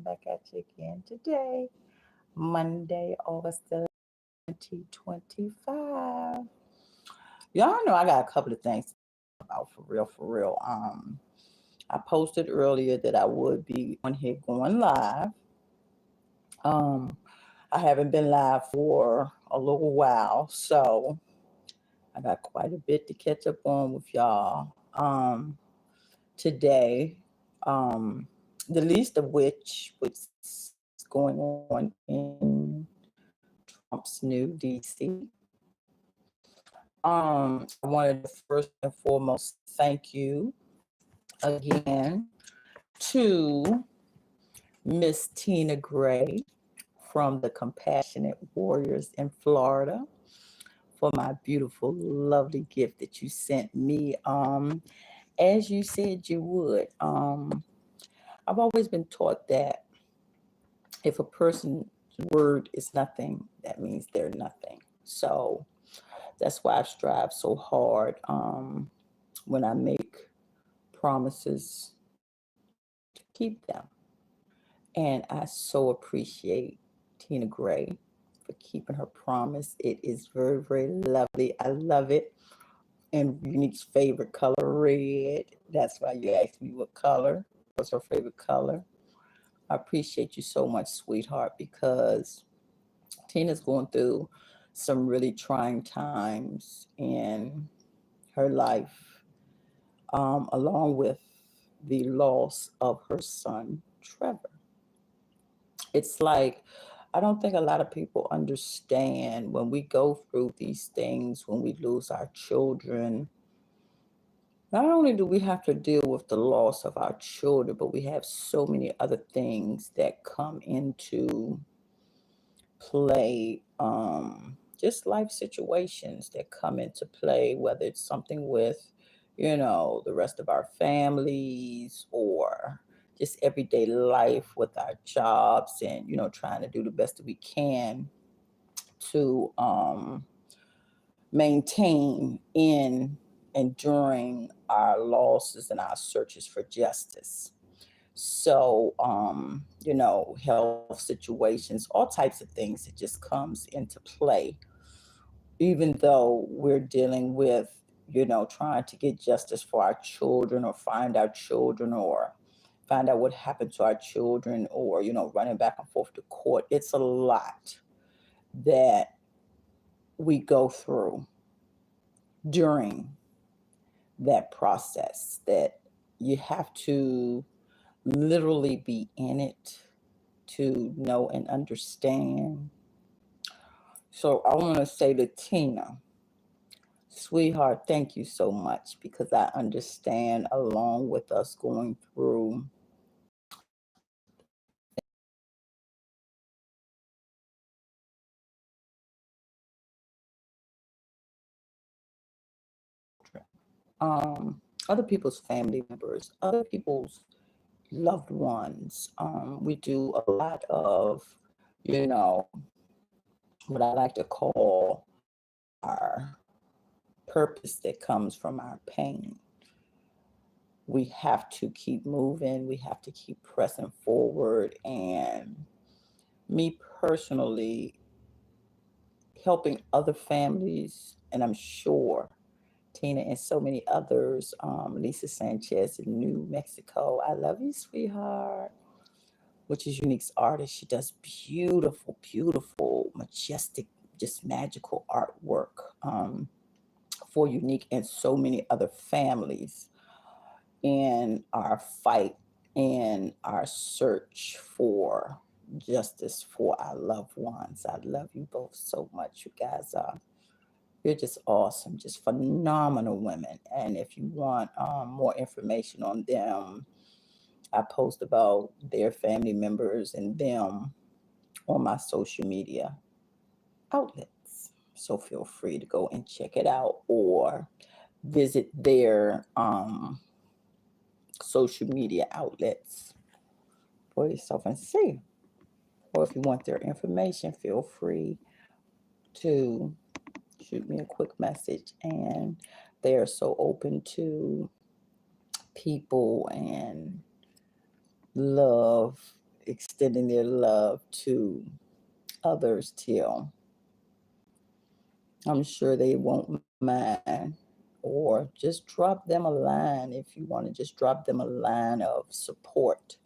back at you again today, Monday, August 2025. Y'all know I got a couple of things to talk about for real, for real. I posted earlier that I would be on here going live. Um, I haven't been live for a little while, so I got quite a bit to catch up on with y'all today. Um, the least of which what's going on in Trump's new DC. I wanted to first and foremost thank you again to Miss Tina Gray from the Compassionate Warriors in Florida for my beautiful, lovely gift that you sent me. As you said you would. I've always been taught that if a person's word is nothing, that means they're nothing. So that's why I strive so hard when I make promises to keep them. And I so appreciate Tina Gray for keeping her promise. It is very, very lovely. I love it. And Unique's favorite color, red. That's why you asked me what color was her favorite color. I appreciate you so much, sweetheart, because Tina's going through some really trying times in her life, along with the loss of her son, Trevor. It's like, I don't think a lot of people understand when we go through these things, when we lose our children. Not only do we have to deal with the loss of our children, but we have so many other things that come into play, just life situations that come into play, whether it's something with, the rest of our families or just everyday life with our jobs and, trying to do the best that we can to maintain in and during our losses and our searches for justice. So, health situations, all types of things that just comes into play, even though we're dealing with, trying to get justice for our children or find our children or find out what happened to our children or, running back and forth to court. It's a lot that we go through during that process that you have to literally be in it to know and understand. So I want to say to Tina, sweetheart, thank you so much because I understand along with us going through other people's family members, other people's loved ones. We do a lot of, you know, what I like to call our purpose that comes from our pain. We have to keep moving. We have to keep pressing forward. And me personally, helping other families, and I'm sure Tina and so many others, Lisa Sanchez in New Mexico. I love you, sweetheart. Which is Unique's artist. She does beautiful, beautiful, majestic, just magical artwork for Unique and so many other families in our fight and our search for justice for our loved ones. I love you both so much. You guys are, you're just awesome, just phenomenal women. And if you want more information on them, I post about their family members and them on my social media outlets. So feel free to go and check it out or visit their social media outlets for yourself and see. Or if you want their information, feel free to shoot me a quick message. And they are so open to people and love extending their love to others till I'm sure they won't mind. Or just drop them a line if you want to just drop them a line of support.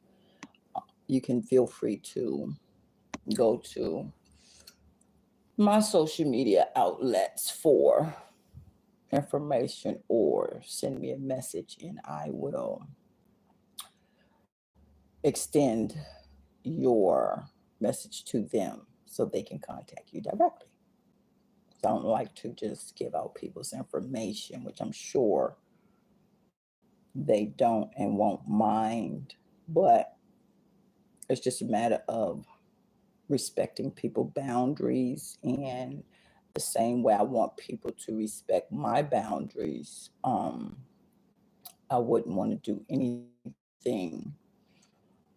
You can feel free to go to my social media outlets for information or send me a message and I will extend your message to them so they can contact you directly. I don't like to just give out people's information, which I'm sure they don't and won't mind, but it's just a matter of respecting people boundaries, and the same way I want people to respect my boundaries. I wouldn't want to do anything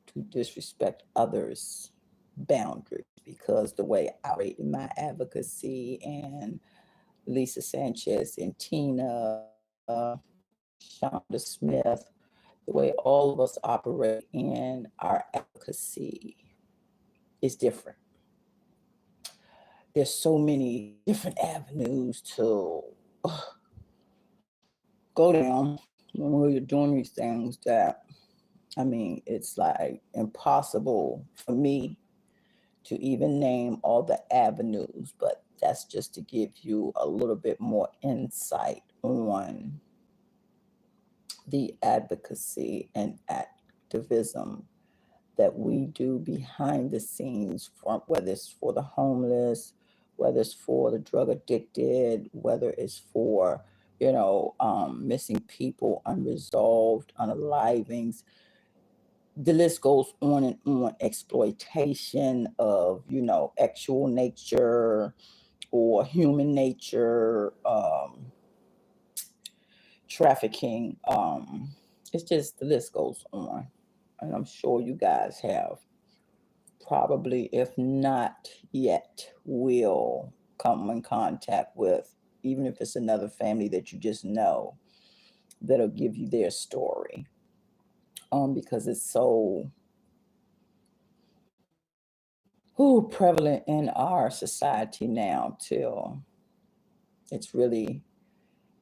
to disrespect others boundaries, because the way I operate in my advocacy, and Lisa Sanchez and Tina, Shonda Smith, the way all of us operate in our advocacy is different. There's so many different avenues to go down when we're doing these things that, I mean, it's like impossible for me to even name all the avenues, but that's just to give you a little bit more insight on the advocacy and activism that we do behind the scenes, for whether it's for the homeless, whether it's for the drug addicted, whether it's for missing people, unresolved, unalivings. The list goes on and on. Exploitation of actual nature or human nature, trafficking. It's just the list goes on, and I'm sure you guys have probably, if not yet, will come in contact with, even if it's another family that you just know, that'll give you their story. Because it's so prevalent in our society now till it's really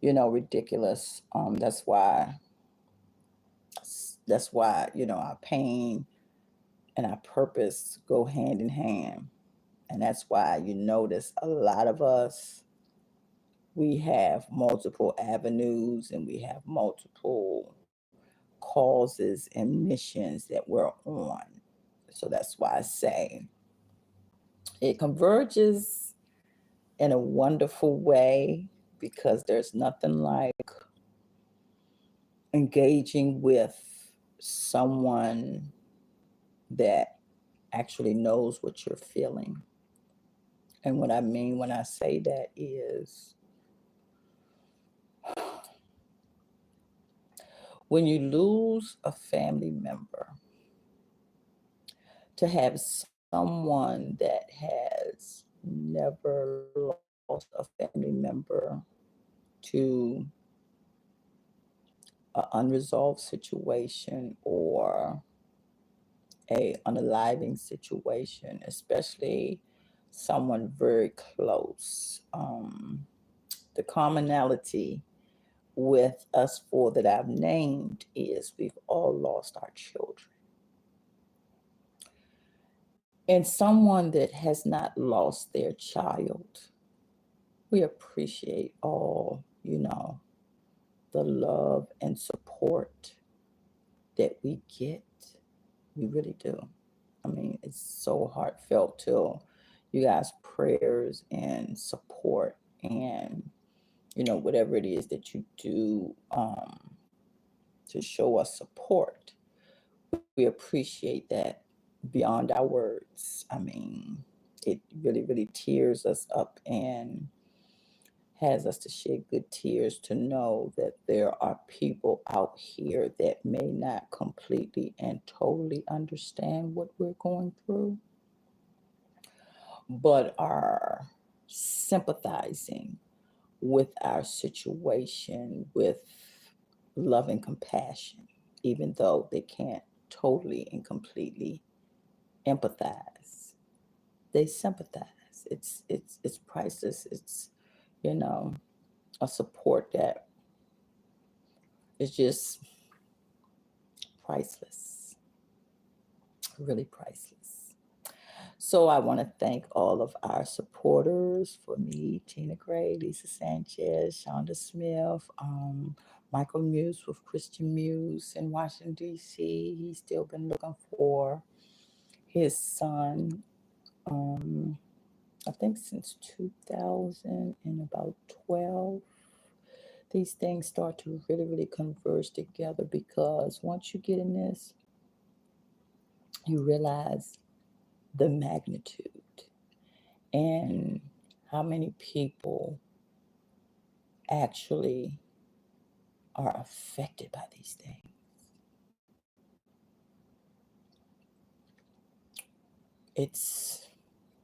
ridiculous. That's why our pain and our purpose go hand in hand. And that's why you notice a lot of us, we have multiple avenues and we have multiple causes and missions that we're on. So that's why I say it converges in a wonderful way, because there's nothing like engaging with someone that actually knows what you're feeling. And what I mean when I say that is, when you lose a family member, to have someone that has never lost a family member to an unresolved situation or a unaliving situation, especially someone very close. The commonality with us four that I've named is we've all lost our children. And someone that has not lost their child, we appreciate all, the love and support that we get. We really do. I mean, it's so heartfelt to you guys' prayers and support, and whatever it is that you do to show us support. We appreciate that beyond our words. I mean, it really, really tears us up and has us to shed good tears to know that there are people out here that may not completely and totally understand what we're going through, but are sympathizing with our situation with love and compassion, even though they can't totally and completely empathize. They sympathize. It's priceless. It's, you know, a support that is just priceless, really priceless. So I want to thank all of our supporters for me, Tina Gray, Lisa Sanchez, Shonda Smith, Michael Muse with Christian Muse in Washington, D.C. He's still been looking for his son, um, I think since 2000 and about 12. These things start to really, really converge together because once you get in this, you realize the magnitude and how many people actually are affected by these things. It's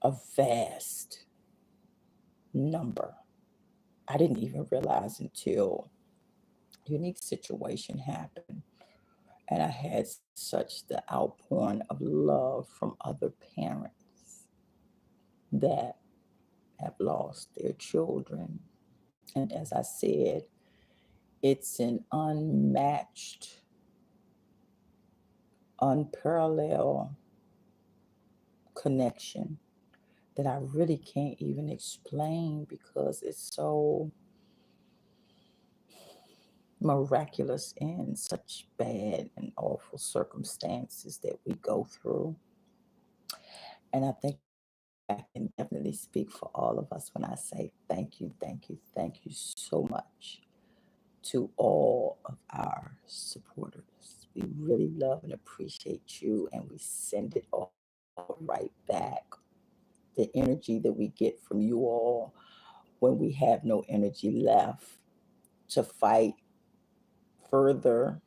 a vast number. I didn't even realize until a unique situation happened and I had such the outpouring of love from other parents that have lost their children. And as I said, it's an unmatched, unparalleled connection that I really can't even explain because it's so miraculous in such bad and awful circumstances that we go through. And I think I can definitely speak for all of us when I say thank you, thank you, thank you so much to all of our supporters. We really love and appreciate you, and we send it all right back. The energy that we get from you all when we have no energy left to fight further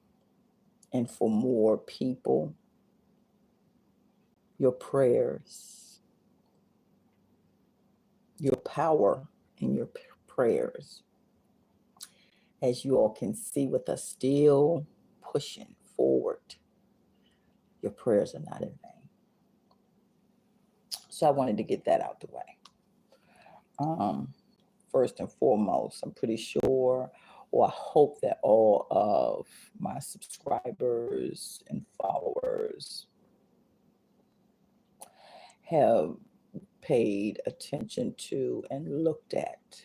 and for more people, your prayers, your power in your prayers, as you all can see with us still pushing forward, your prayers are not in vain. So I wanted to get that out the way. Um, First and foremost, I'm pretty sure, or I hope that all of my subscribers and followers have paid attention to and looked at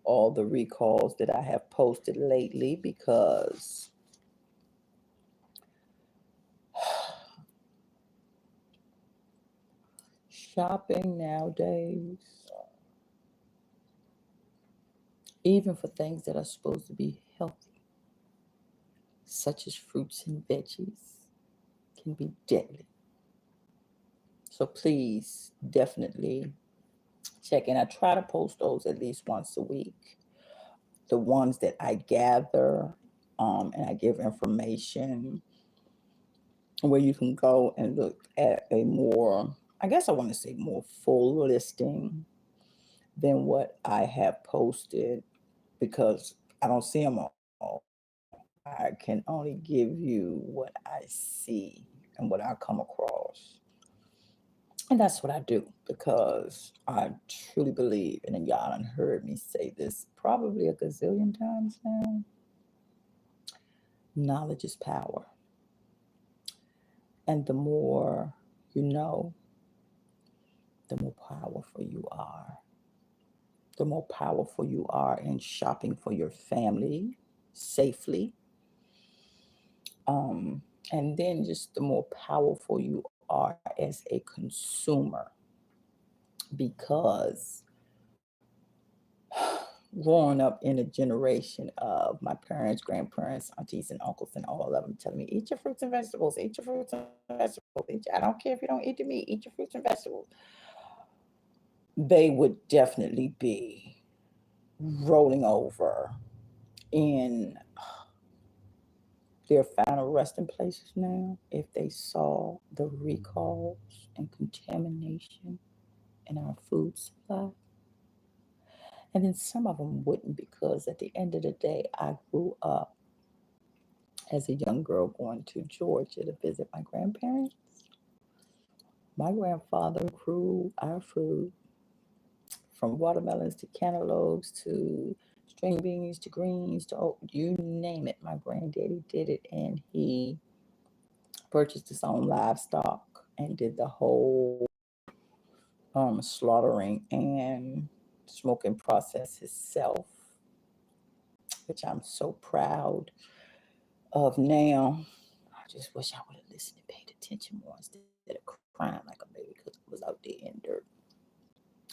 all the recalls that I have posted lately because shopping nowadays, even for things that are supposed to be healthy, such as fruits and veggies, can be deadly. So please definitely check in. I try to post those at least once a week. The ones that I gather, and I give information where you can go and look at a more, I guess I want to say more full listing than what I have posted because I don't see them all. I can only give you what I see and what I come across. And that's what I do because I truly believe, and y'all done heard me say this probably a gazillion times now, knowledge is power. And the more you know, the more powerful you are. The more powerful you are in shopping for your family safely. Um, and then just the more powerful you are as a consumer because growing up in a generation of my parents, grandparents, aunties, and uncles, and all of them telling me, eat your fruits and vegetables, eat your fruits and vegetables. I don't care if you don't eat the meat, eat your fruits and vegetables. They would definitely be rolling over in their final resting places now if they saw the recalls and contamination in our food supply. And then some of them wouldn't because at the end of the day, I grew up as a young girl going to Georgia to visit my grandparents. My grandfather grew our food from watermelons to cantaloupes to string beans to greens to you name it. My granddaddy did it, and he purchased his own livestock and did the whole slaughtering and smoking process himself, which I'm so proud of now. I just wish I would have listened and paid attention more instead of crying like a baby because I was out there in dirt.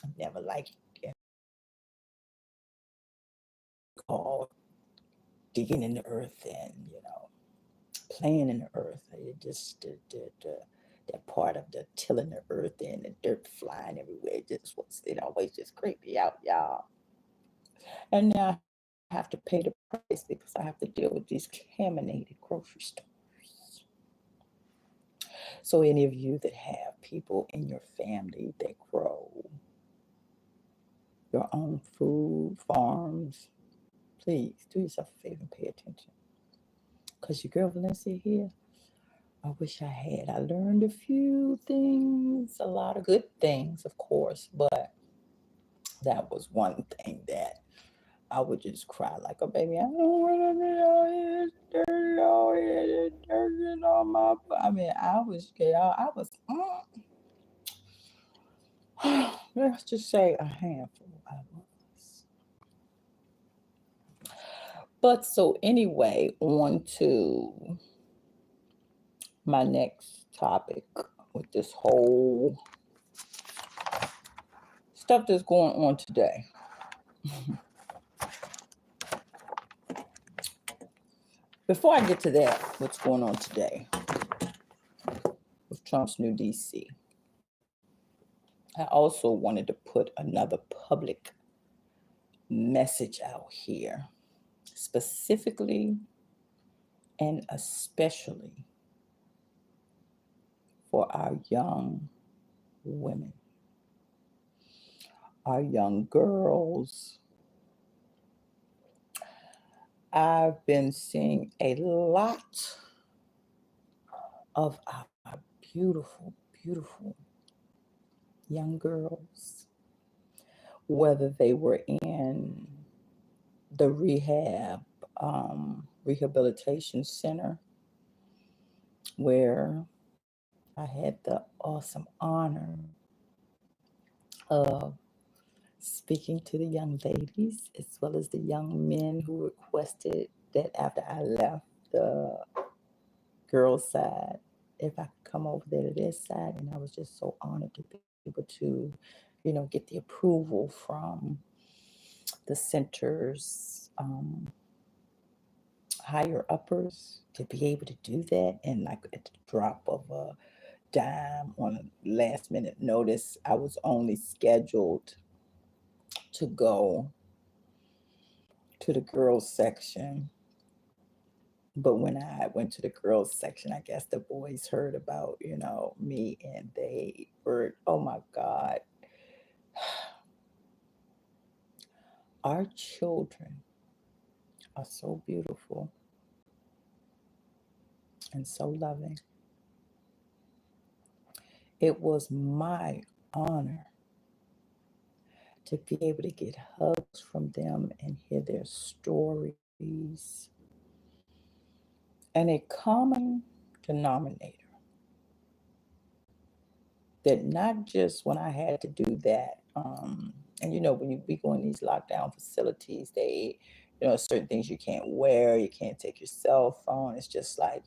I never liked all digging in the earth and playing in the earth. It just that part of the tilling the earth and the dirt flying everywhere. It always just creeped me out, y'all. And now I have to pay the price because I have to deal with these contaminated grocery stores. So any of you that have people in your family that grow your own food, farms, please do yourself a favor and pay attention. Because your girl Valencia here, I wish I had. I learned a few things, a lot of good things, of course, but that was one thing that I would just cry like a baby. I don't want to be all here, dirty, all here, dirty on my. I mean, I was scared. I was. Let's just say a handful. I was. But so anyway, on to my next topic with this whole stuff that's going on today. Before I get to that, what's going on today with Trump's new DC, I also wanted to put another public message out here, specifically and especially for our young women, our young girls. I've been seeing a lot of our beautiful, beautiful young girls, whether they were in the rehabilitation center, where I had the awesome honor of speaking to the young ladies as well as the young men who requested that after I left the girls' side, if I could come over there to their side. And I was just so honored to be able to, get the approval from the center's higher uppers to be able to do that. And like at the drop of a dime on a last minute notice, I was only scheduled to go to the girls section. But when I went to the girls section, I guess the boys heard about, me, and they were, oh my God, our children are so beautiful and so loving. It was my honor to be able to get hugs from them and hear their stories. And a common denominator that not just when I had to do that, and when you be going these lockdown facilities, they, certain things you can't wear, you can't take your cell phone. It's just like,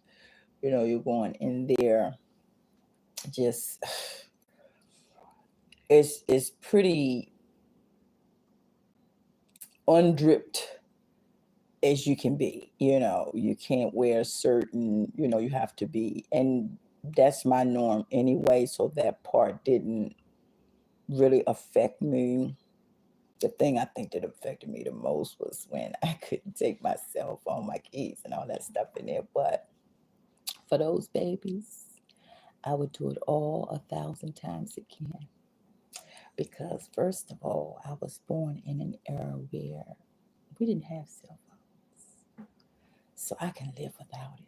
you're going in there, just it's pretty undripped as you can be. You can't wear certain, you have to be, and that's my norm anyway. So that part didn't really affect me. The thing I think that affected me the most was when I couldn't take my cell phone, my keys, and all that stuff in there. But for those babies, I would do it all 1,000 times again. Because, first of all, I was born in an era where we didn't have cell phones. So I can live without it,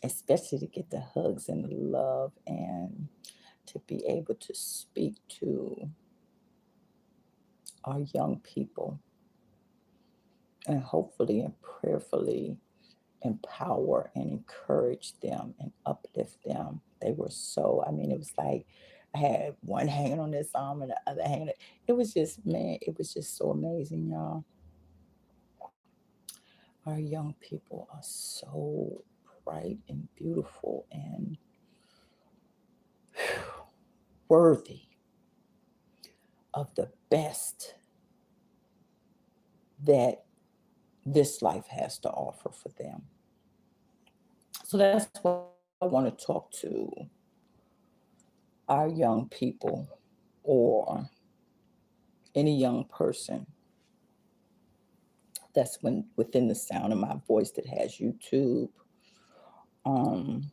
especially to get the hugs and the love. And to be able to speak to our young people and hopefully and prayerfully empower and encourage them and uplift them. They were so, I mean, it was like I had one hanging on this arm and the other hanging. It was just, man, it was just so amazing, y'all. Our young people are so bright and beautiful and worthy of the best that this life has to offer for them. So that's why I want to talk to our young people or any young person that's within the sound of my voice that has YouTube. Um,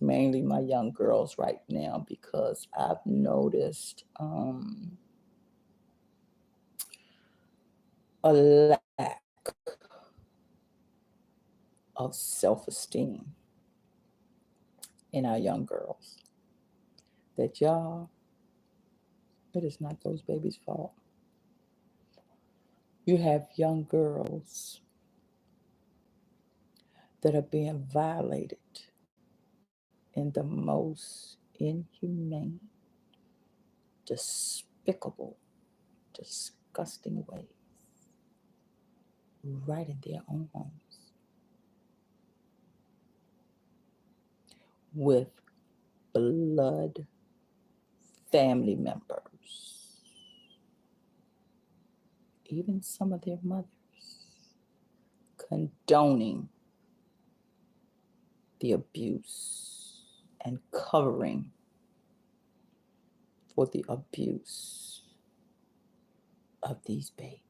Mainly my young girls right now because I've noticed a lack of self-esteem in our young girls. That y'all, it is not those babies' fault. You have young girls that are being violated in the most inhumane, despicable, disgusting ways right in their own homes with blood family members, even some of their mothers, condoning the abuse and covering for the abuse of these babies.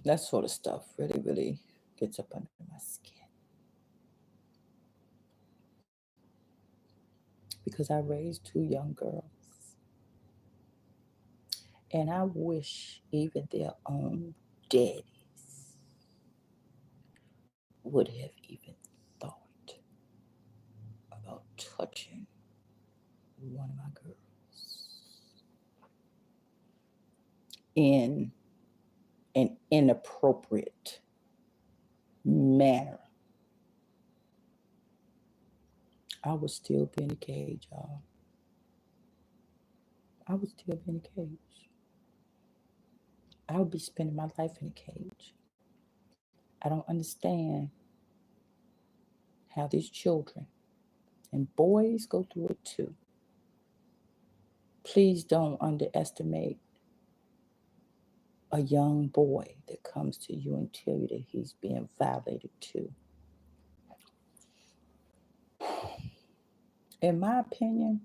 That sort of stuff really, really gets up under my skin. Because I raised two young girls. And I wish even their own daddies would have even thought about touching one of my girls in an inappropriate manner. I would still be in a cage, y'all. I would still be in a cage. I would be spending my life in a cage. I don't understand how these children and boys go through it too. Please don't underestimate a young boy that comes to you and tell you that he's being violated too. In my opinion,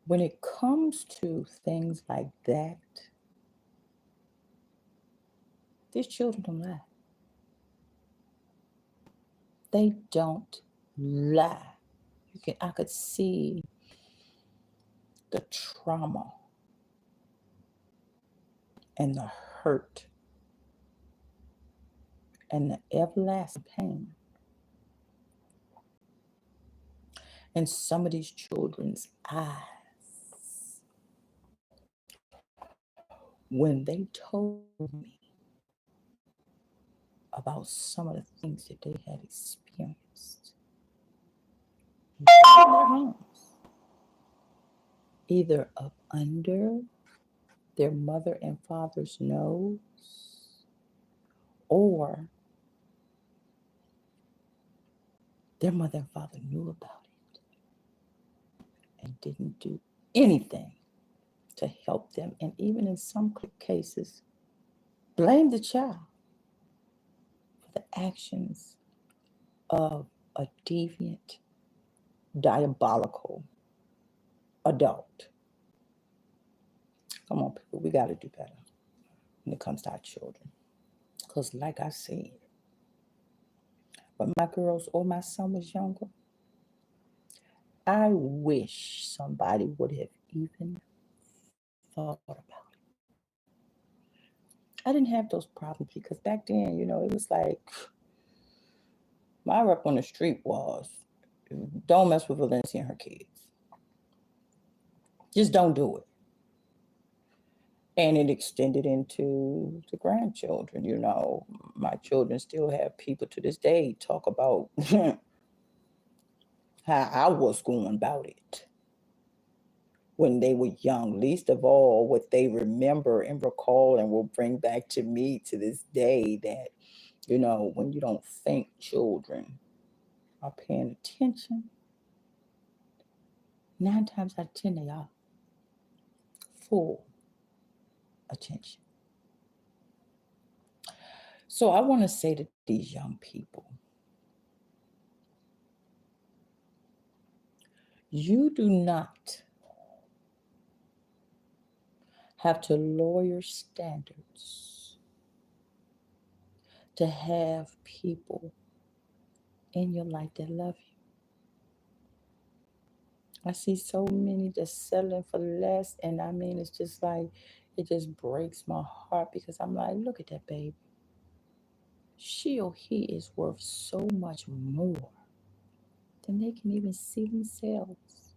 when it comes to things like that, these children don't lie. They don't lie. I could see the trauma and the hurt and the everlasting pain in some of these children's eyes when they told me about some of the things that they had experienced in their homes, either up under their mother and father's nose, or their mother and father knew about it and didn't do anything to help them, and even in some cases, blame the child for the actions of a deviant, diabolical adult. Come on, people, we got to do better when it comes to our children. Because like I said, when my girls or my son was younger, I wish somebody would have even thought about it. I didn't have those problems because back then, it was like my rep on the street was don't mess with Valencia and her kids. Just don't do it. And it extended into the grandchildren. My children still have people to this day talk about how I was going about it when they were young, least of all what they remember and recall and will bring back to me to this day that, when you don't think children are paying attention, 9 times out of 10 they are full attention. So I want to say to these young people, you do not have to lower your standards to have people in your life that love you. I see so many just settling for less, and I mean, it's just like, it just breaks my heart because I'm like, look at that baby. She or he is worth so much more than they can even see themselves.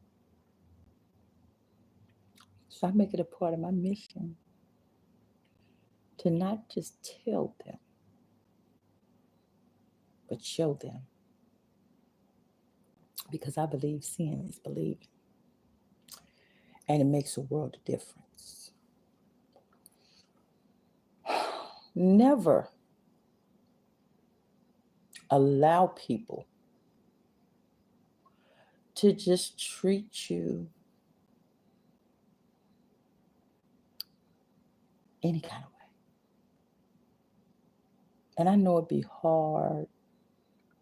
So I make it a part of my mission to not just tell them, but show them. Because I believe seeing is believing. And it makes a world of difference. Never allow people to just treat you any kind of way. And I know it'd be hard.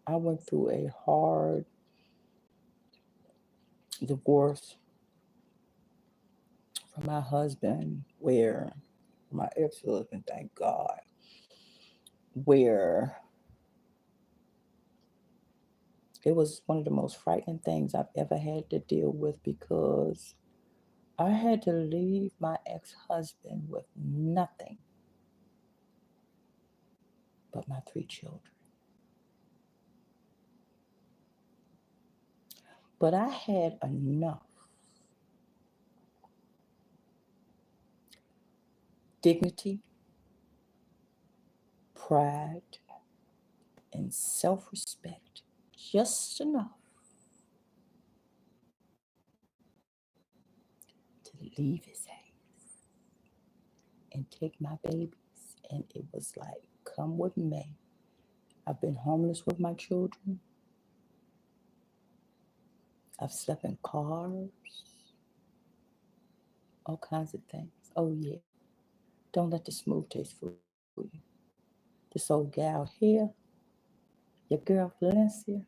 I went through a hard divorce from my husband, where my ex-husband, thank God, where it was one of the most frightening things I've ever had to deal with because I had to leave my ex-husband with nothing but my 3 children. But I had enough dignity, pride, and self-respect, just enough to leave his house and take my babies. And it was like, come with me. I've been homeless with my children. I've slept in cars, all kinds of things. Oh yeah, don't let the smooth taste fool you. This old gal here, your girl Valencia,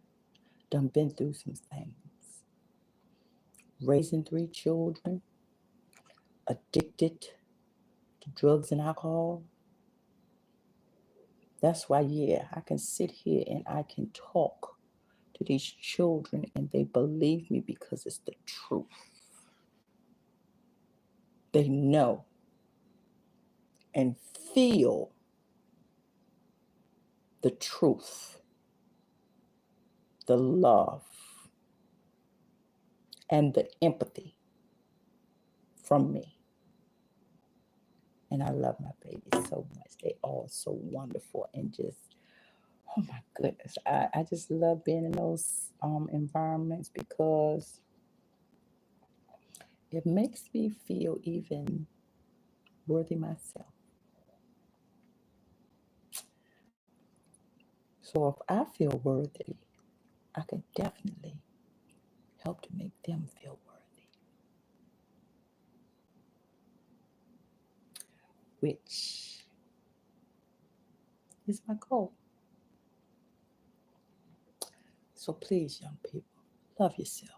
done been through some things. Raising 3 children, addicted to drugs and alcohol. That's why, yeah, I can sit here and I can talk to these children and they believe me because it's the truth. They know and feel the truth, the love, and the empathy from me. And I love my babies so much. They all so wonderful and just, oh my goodness. I just love being in those environments because it makes me feel even worthy myself. So if I feel worthy, I could definitely help to make them feel worthy, which is my goal. So please, young people, love yourself.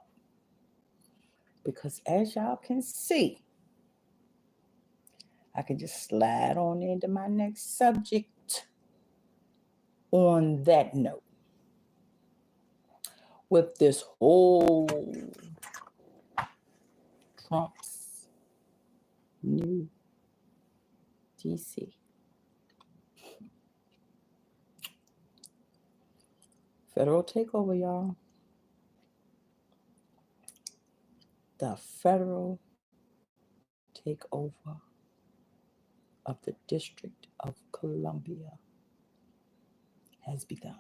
Because as y'all can see, I can just slide on into my next subject on that note. With this whole Trump's new DC, Federal takeover, y'all. The federal takeover of the District of Columbia has begun.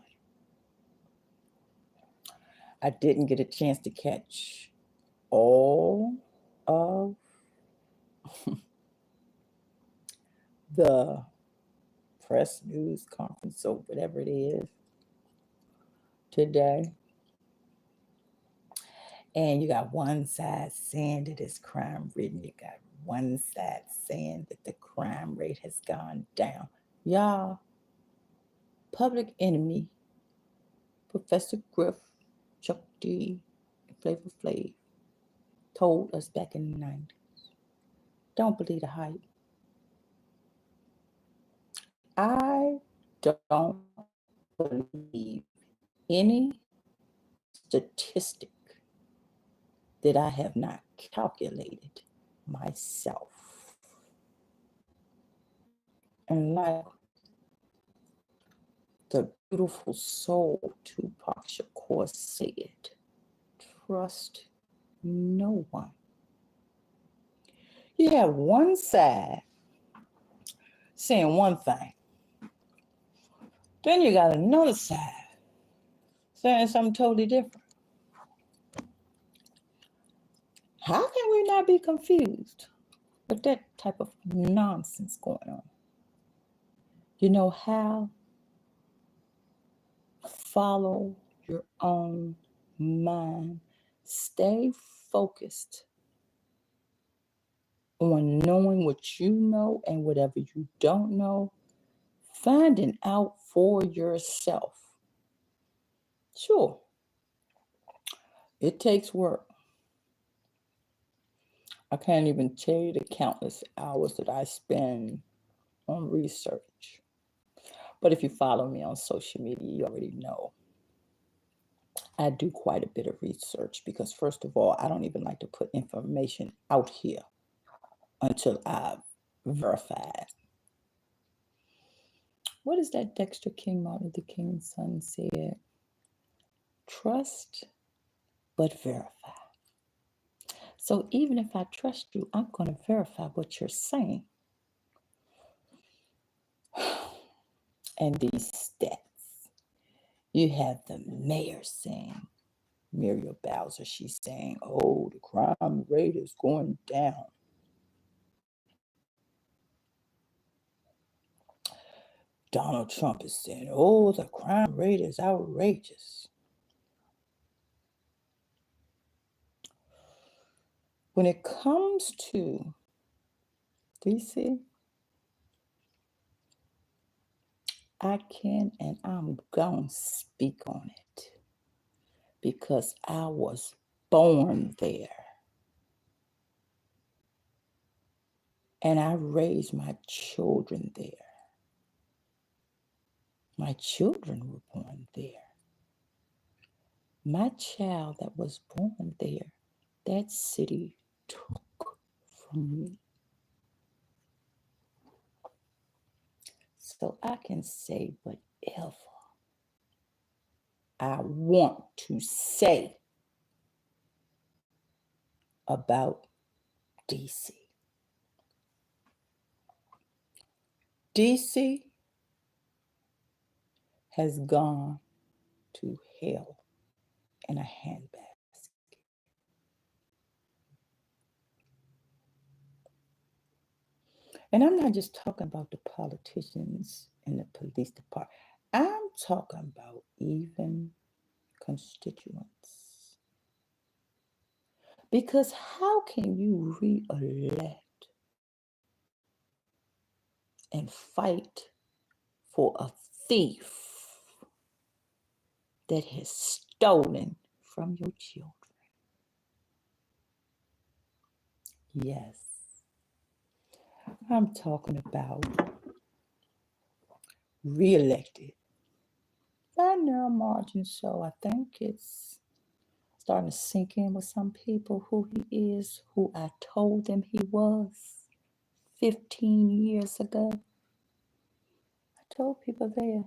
I didn't get a chance to catch all of the press news conference or whatever it is today. And you got one side saying that it's crime ridden. You got one side saying that the crime rate has gone down. Y'all, Public Enemy, Professor Griff, Chuck D, and Flavor Flav told us back in the 90s, don't believe the hype. I don't believe any statistic that I have not calculated myself. And like the beautiful soul Tupac Shakur said, trust no one. You have one side saying one thing. Then you got another side saying something totally different. How can we not be confused with that type of nonsense going on? You know how? Follow your own mind. Stay focused on knowing what you know and whatever you don't know. Finding out for yourself. Sure, it takes work. I can't even tell you the countless hours that I spend on research. But if you follow me on social media, you already know I do quite a bit of research because, first of all, I don't even like to put information out here until I've verified. What is that Dexter King, Martin Luther King's son said? Trust, but verify. So even if I trust you, I'm going to verify what you're saying. And these stats, you have the mayor saying, Muriel Bowser, she's saying, oh, the crime rate is going down. Donald Trump is saying, oh, the crime rate is outrageous. When it comes to DC, I can and I'm going to speak on it because I was born there. And I raised my children there. My children were born there. My child that was born there, that city took from me. So I can say whatever I want to say about DC. DC has gone to hell in a handbasket. And I'm not just talking about the politicians and the police department. I'm talking about even constituents. Because how can you re-elect and fight for a thief that has stolen from your children? Yes, I'm talking about re-elected by narrow margin. So I think it's starting to sink in with some people who he is, who I told them he was 15 years ago. I told people there,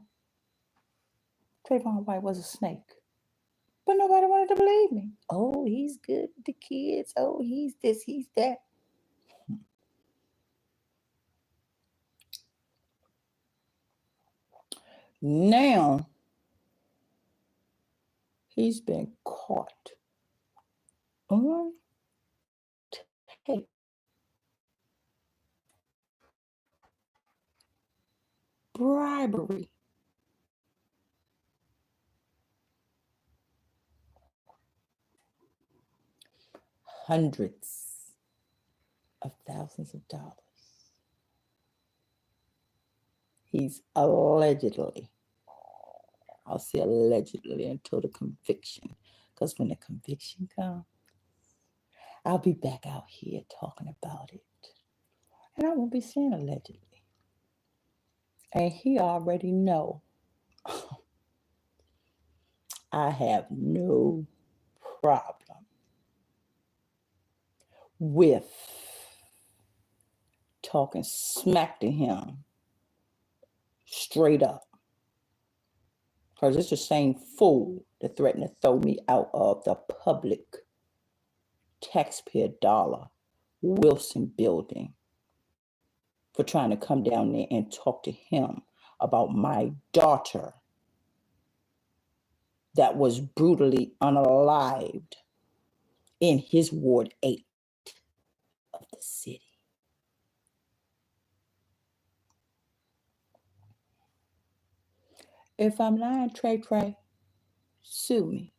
Trayvon White was a snake. But nobody wanted to believe me. Oh, he's good with the kids. Oh, he's this, he's that. Now, he's been caught on tape. Bribery. Hundreds of thousands of dollars. He's allegedly, I'll say allegedly until the conviction, because when the conviction comes, I'll be back out here talking about it. And I won't be saying allegedly. And he already know I have no problem with talking smack to him straight up. Because it's the same fool that threatened to throw me out of the public taxpayer dollar Wilson building for trying to come down there and talk to him about my daughter that was brutally unalived in his Ward 8 of the city. If I'm lying, Trey, sue me.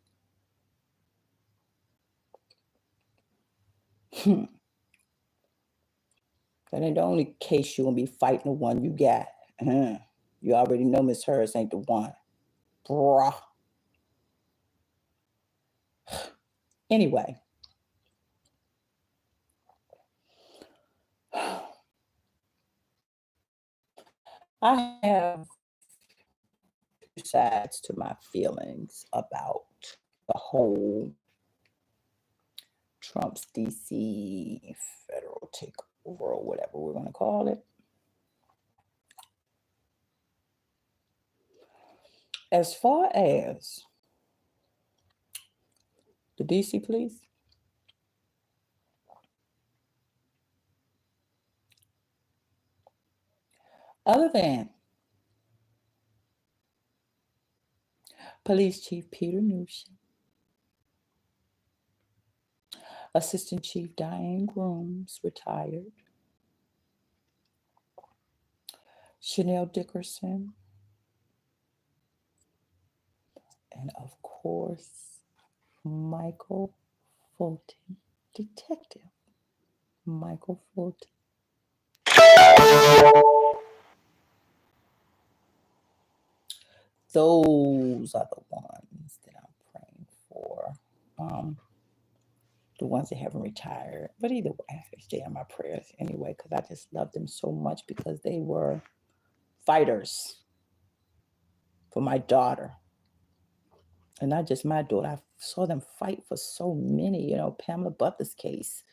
That ain't the only case you're going to be fighting, the one you got. You already know Miss Harris ain't the one. Bruh. Anyway. I have two sides to my feelings about the whole Trump's DC federal takeover or whatever we're going to call it. As far as the DC police, other than Police Chief Peter Newsham, Assistant Chief Diane Grooms, retired, Chanel Dickerson, and of course, Michael Fulton, Detective Michael Fulton. Those are the ones that I'm praying for. The ones that haven't retired. But either way, I stay in my prayers anyway, because I just love them so much because they were fighters for my daughter. And not just my daughter. I saw them fight for so many, Pamela Butler's case.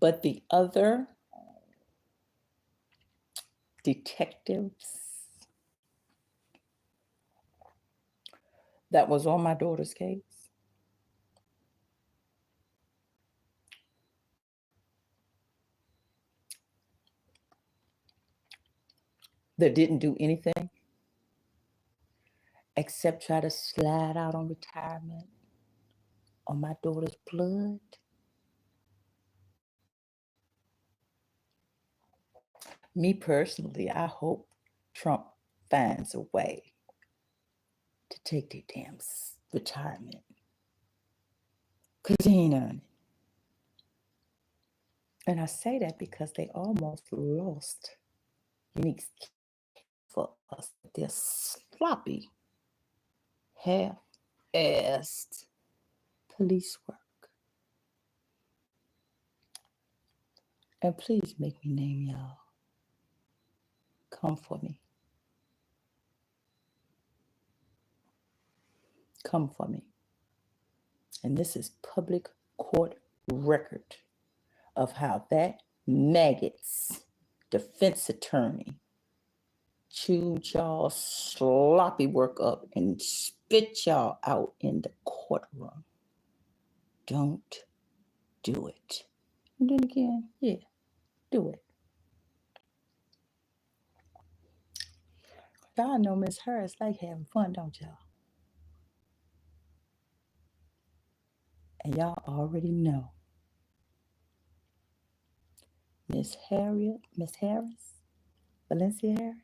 But the other detectives that was on my daughter's case, that didn't do anything except try to slide out on retirement on my daughter's blood. Me personally, I hope Trump finds a way to take their damn retirement. Because he ain't on it. And I say that because they almost lost Unique's for us. They're sloppy, half-assed police work. And please make me name y'all. Come for me. Come for me. And this is public court record of how that maggots, defense attorney, chewed y'all sloppy work up and spit y'all out in the courtroom. Don't do it. And then again, yeah, do it. Y'all know Miss Harris like having fun, don't y'all? And y'all already know Miss Harris, Valencia Harris,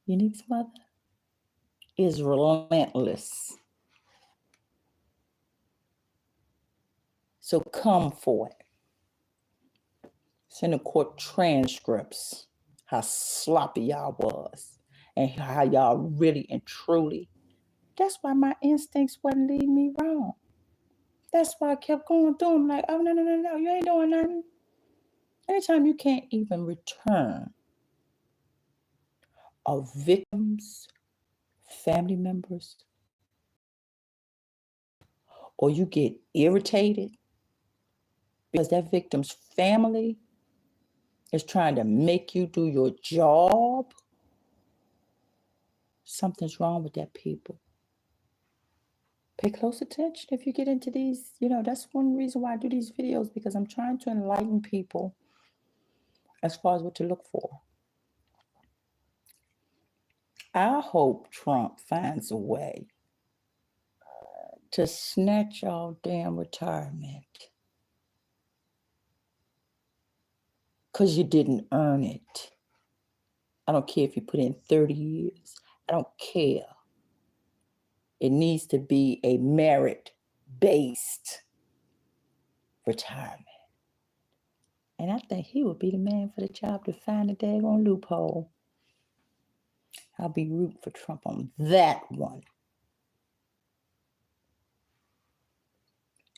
Unique's mother, is relentless. So come for it. Send the court transcripts how sloppy y'all was and how y'all really and truly. That's why my instincts wasn't leading me wrong. That's why I kept going through them like, oh, no, you ain't doing nothing. Anytime you can't even return a victim's family members, or you get irritated because that victim's family is trying to make you do your job, something's wrong with that people. Pay close attention if you get into these, that's one reason why I do these videos, because I'm trying to enlighten people as far as what to look for. I hope Trump finds a way to snatch y'all damn retirement, because you didn't earn it. I don't care if you put in 30 years. I don't care. It needs to be a merit-based retirement. And I think he would be the man for the job to find a daggone loophole. I'll be rooting for Trump on that one.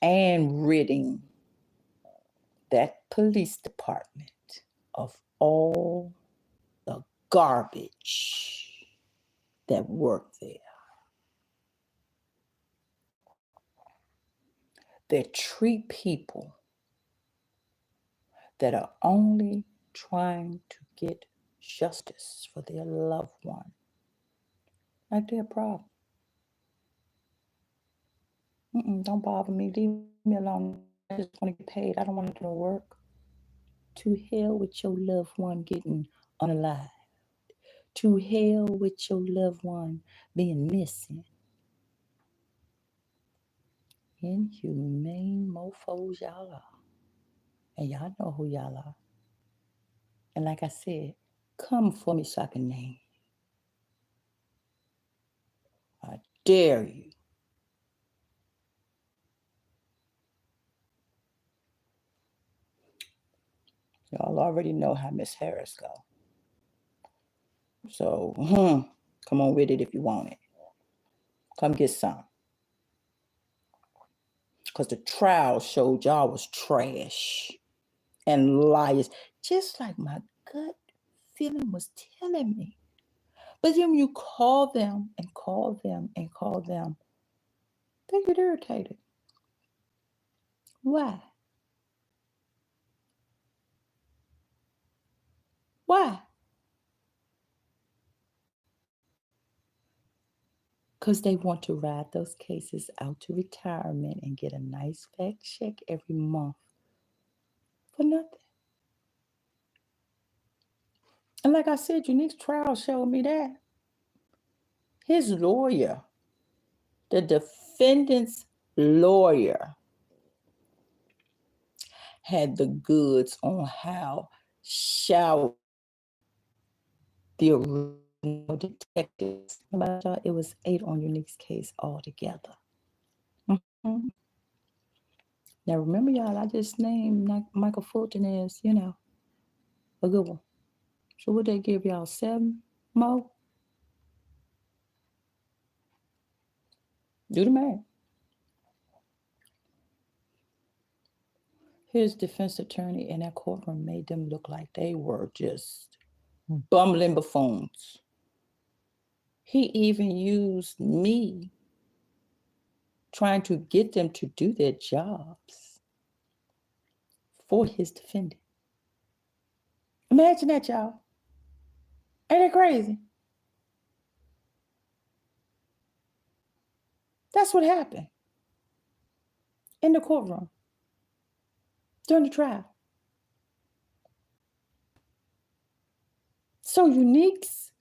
And ridding that police department of all the garbage that work there. That treat people that are only trying to get justice for their loved one like they're a problem. Don't bother me. Leave me alone. I just want to get paid. I don't want to do no work. To hell with your loved one getting unalive. To hell with your loved one being missing. Inhumane mofos y'all are. And y'all know who y'all are. And like I said, come for me so I can name you. I dare you. Y'all already know how Miss Harris go. So, come on with it if you want it. Come get some. Because the trial showed y'all was trash and liars, just like my gut feeling was telling me. But then when you call them and call them and call them, they get irritated. Why? Why? Because they want to ride those cases out to retirement and get a nice fat check every month for nothing. And like I said, Unique's trial showed me that. His lawyer, the defendant's lawyer, had the goods on how shout the original detectives. It was 8 on Unique's case altogether. Mm-hmm. Now remember, y'all, I just named Michael Fulton as, a good one. So would they give y'all 7 more? Do the math. His defense attorney in that courtroom made them look like they were just bumbling buffoons. He even used me trying to get them to do their jobs for his defendant. Imagine that, y'all. Ain't it crazy? That's what happened in the courtroom during the trial. So Unique's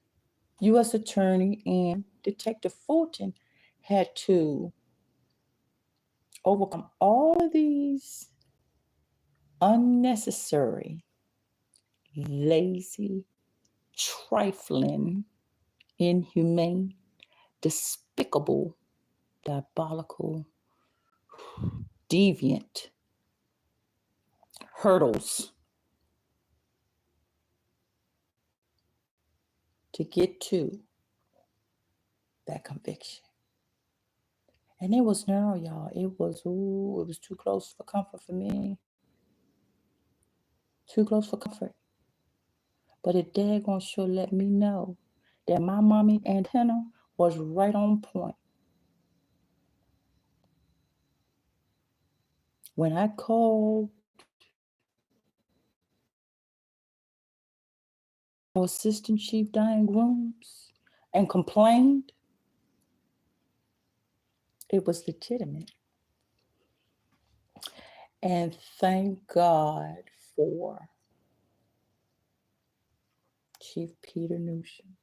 U.S. Attorney and Detective Fulton had to overcome all of these unnecessary, lazy, trifling, inhumane, despicable, diabolical, deviant hurdles to get to that conviction. And it was narrow, y'all. It was too close for comfort for me. Too close for comfort. But it daggone sure let me know that my mommy antenna was right on point. When I called our Assistant Chief Diane Grooms and complained, it was legitimate. And thank God for Chief Peter Newsham.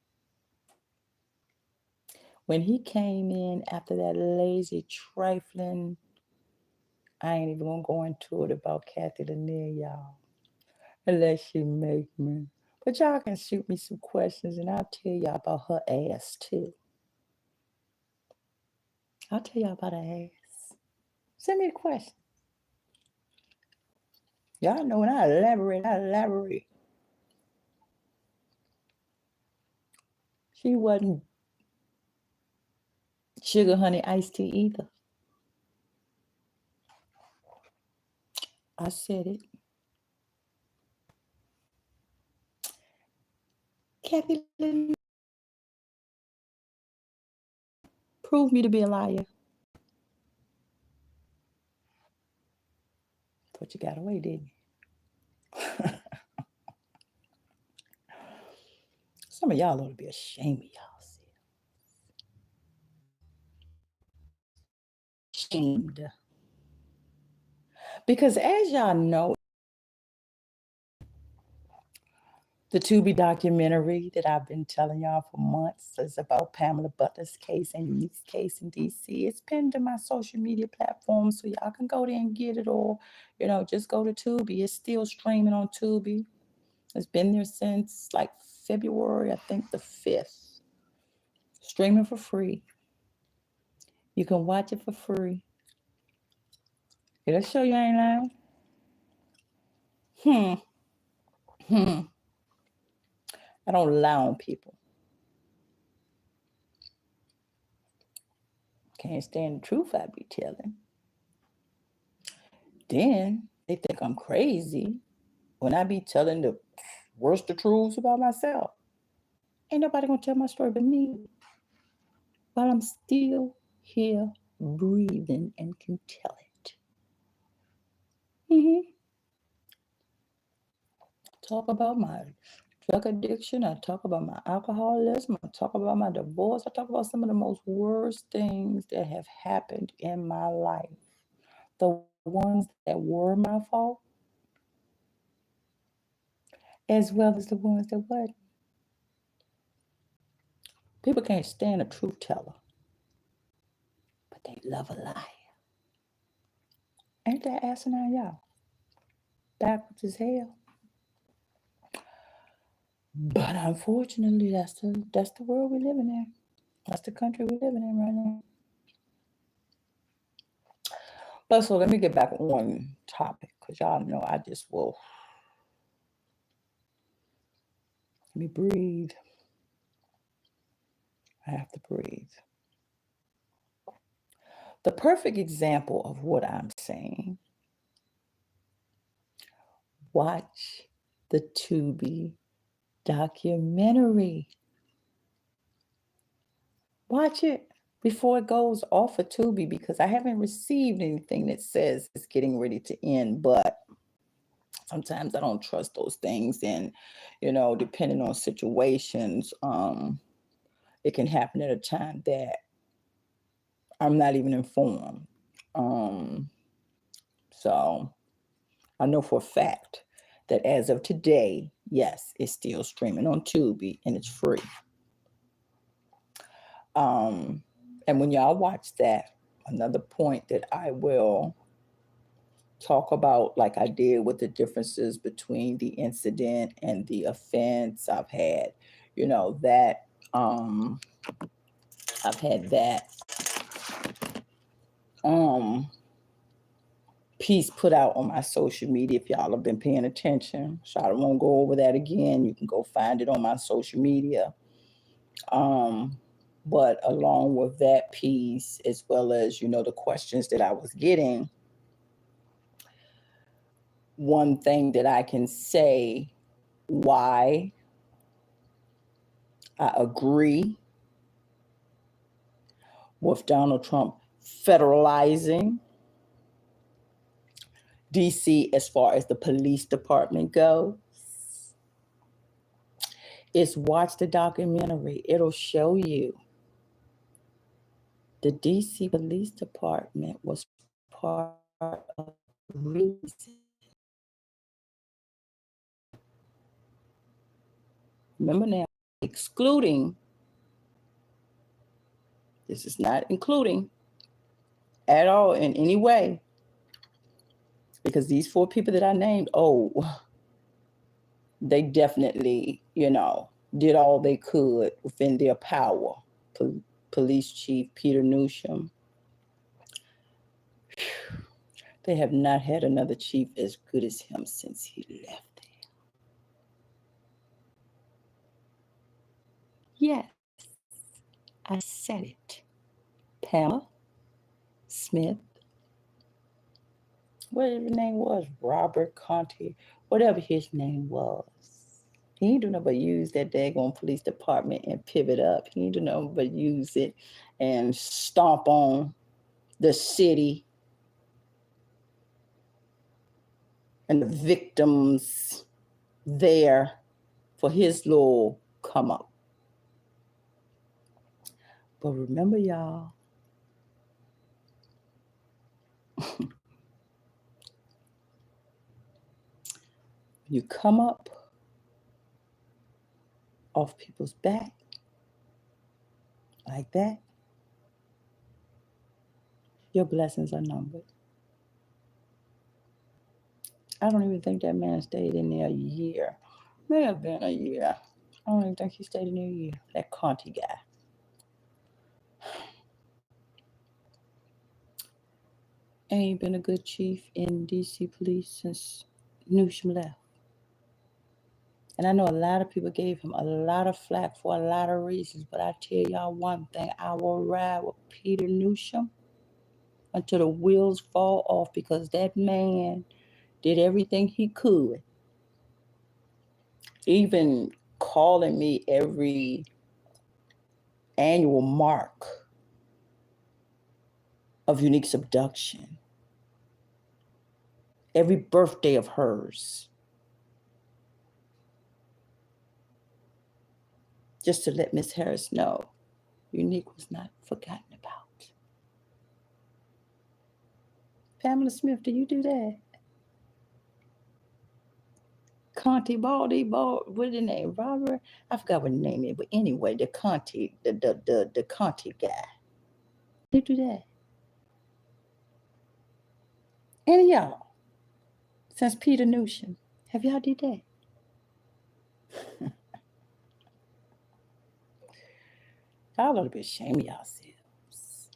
When he came in after that lazy, trifling, I ain't even gonna go into it about Kathy Lanier, y'all, unless she make me. But y'all can shoot me some questions and I'll tell y'all about her ass too. I'll tell y'all about her ass. Send me the question. Y'all know when I elaborate. She wasn't sugar honey iced tea either. I said it. Kathy Lanier proved me to be a liar. But you got away, didn't you? Some of y'all ought to be ashamed of y'all. Shamed. Because as y'all know, the Tubi documentary that I've been telling y'all for months is about Pamela Butler's case and Unique's case in DC. It's pinned to my social media platforms, so y'all can go there and get it, or just go to Tubi. It's still streaming on Tubi. It's been there since like February, I think the 5th. Streaming for free. You can watch it for free. Did I show you I ain't lying? I don't lie on people. Can't stand the truth I be telling. Then they think I'm crazy when I be telling the worst of truths about myself. Ain't nobody gonna tell my story but me. While I'm still here breathing and can tell it. Talk about my drug addiction. I talk about my alcoholism. I talk about my divorce. I talk about some of the most worst things that have happened in my life. The ones that were my fault, as well as the ones that wasn't. People can't stand a truth teller, but they love a liar. Ain't that asinine, y'all? Backwards as hell. But unfortunately, that's the world we living in. That's the country we living in right now. But so let me get back on topic, because y'all know I just will. Let me breathe. I have to breathe. The perfect example of what I'm saying, watch the Tubi documentary. Watch it before it goes off of Tubi, because I haven't received anything that says it's getting ready to end, but sometimes I don't trust those things. And, depending on situations, it can happen at a time that I'm not even informed. Um, so I know for a fact that as of today, yes, it's still streaming on Tubi and it's free. Um, and when y'all watch that, another point that I will talk about, like I did with the differences between the incident and the offense, that I've had that um piece put out on my social media. If y'all have been paying attention, so I won't go over that again. You can go find it on my social media. But along with that piece, as well as the questions that I was getting, one thing that I can say why I agree with Donald Trump federalizing DC as far as the police department goes is watch the documentary. It'll show you the DC Police Department was part of the reason. Remember now, excluding, this is not including at all in any way, because these 4 people that I named, they definitely, did all they could within their power. Police Chief Peter Newsham. They have not had another chief as good as him since he left there. Yes, I said it. Pamela Smith, whatever his name was, Robert Conti, whatever his name was. He ain't do nothing but use that daggone police department and pivot up. He ain't do nothing but use it and stomp on the city and the victims there for his little come up. But remember, y'all, you come up off people's back like that, your blessings are numbered. I don't even think that man stayed in there a year. May have been a year. I don't even think he stayed in there a year. That Conti guy. Ain't been a good chief in DC police since Newsham left. And I know a lot of people gave him a lot of flack for a lot of reasons, but I tell y'all one thing, I will ride with Peter Newsham until the wheels fall off, because that man did everything he could. Even calling me every annual mark of Unique's abduction, every birthday of hers, just to let Miss Harris know Unique was not forgotten about. Pamela Smith, do you do that? Conti Baldy, what is his name? Robert? I forgot what his name is, but anyway, the Conti, the Conti guy. You do that? Any of y'all? Since Peter Newsham, have y'all did that? Y'all ought to be ashamed of yourselves.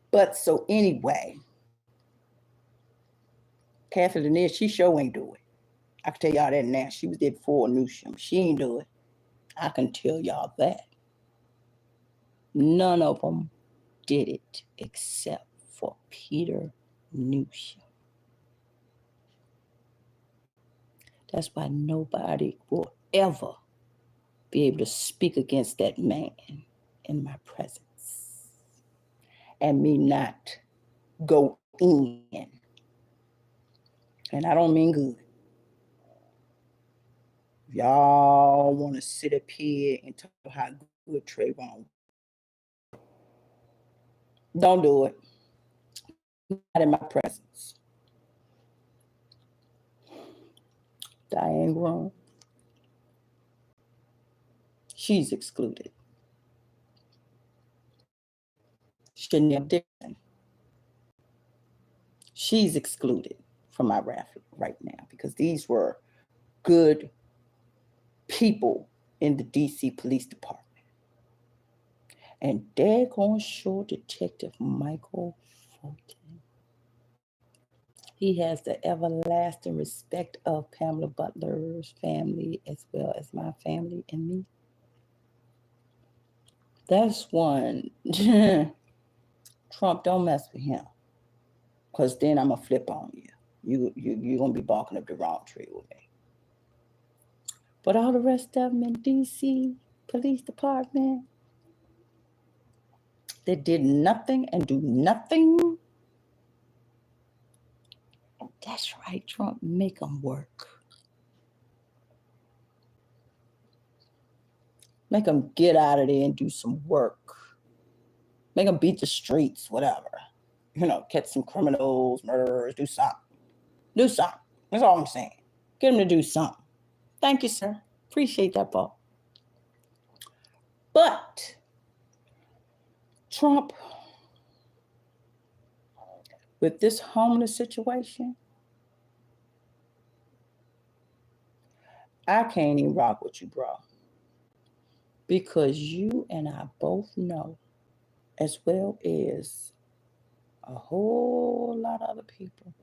But so anyway, Kathy Lanier, she sure ain't do it. I can tell y'all that now. She was there before Newsham. She ain't do it. I can tell y'all that. None of them did it except for Peter Newsham. That's why nobody will ever be able to speak against that man in my presence and me not go in And I don't mean good. If y'all want to sit up here and talk about how good Trayvon, don't do it. Not in my presence. Diane Groom, she's excluded. Chanel Dixon, she's excluded from my raffle right now because these were good people in the DC Police Department. And daggone sure Detective Michael Fulton. He has the everlasting respect of Pamela Butler's family as well as my family and me. That's one. Trump, don't mess with him. Because then I'm going to flip on you. You're going to be barking up the wrong tree with me. But all the rest of them in D.C. Police Department, they did nothing and do nothing. That's right, Trump, make them work. Make them get out of there and do some work. Make them beat the streets, whatever. Catch some criminals, murderers, do something. Do something. That's all I'm saying. Get them to do something. Thank you, sir. Appreciate that, Paul. But Trump, with this homeless situation, I can't even rock with you, bro. Because you and I both know, as well as a whole lot of other people,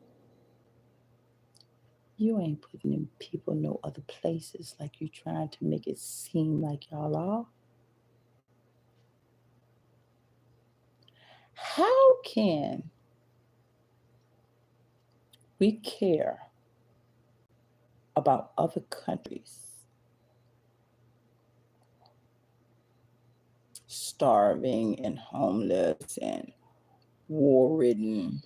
you ain't putting them people no other places like you trying to make it seem like y'all are. How can we care about other countries starving and homeless and war-ridden,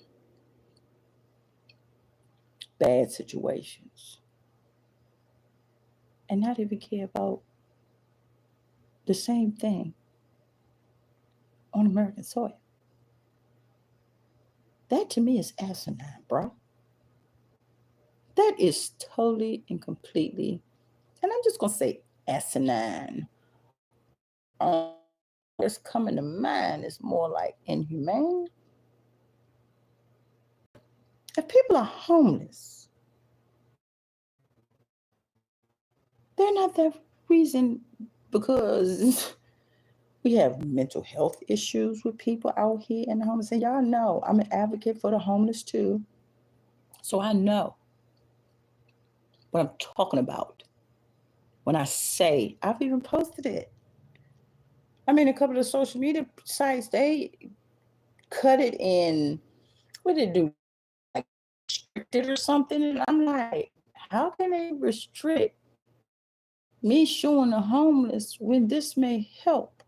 bad situations, and not even care about the same thing on American soil? That to me is asinine, bro. That is totally and completely, and I'm just going to say asinine. What's coming to mind is more like inhumane. If people are homeless, they're not that reason because we have mental health issues with people out here in the homeless. And y'all know I'm an advocate for the homeless too. So I know what I'm talking about when I say, I've even posted it. I mean, a couple of social media sites, they cut it in, what did it do? Like restricted or something. And I'm like, how can they restrict me showing the homeless when this may help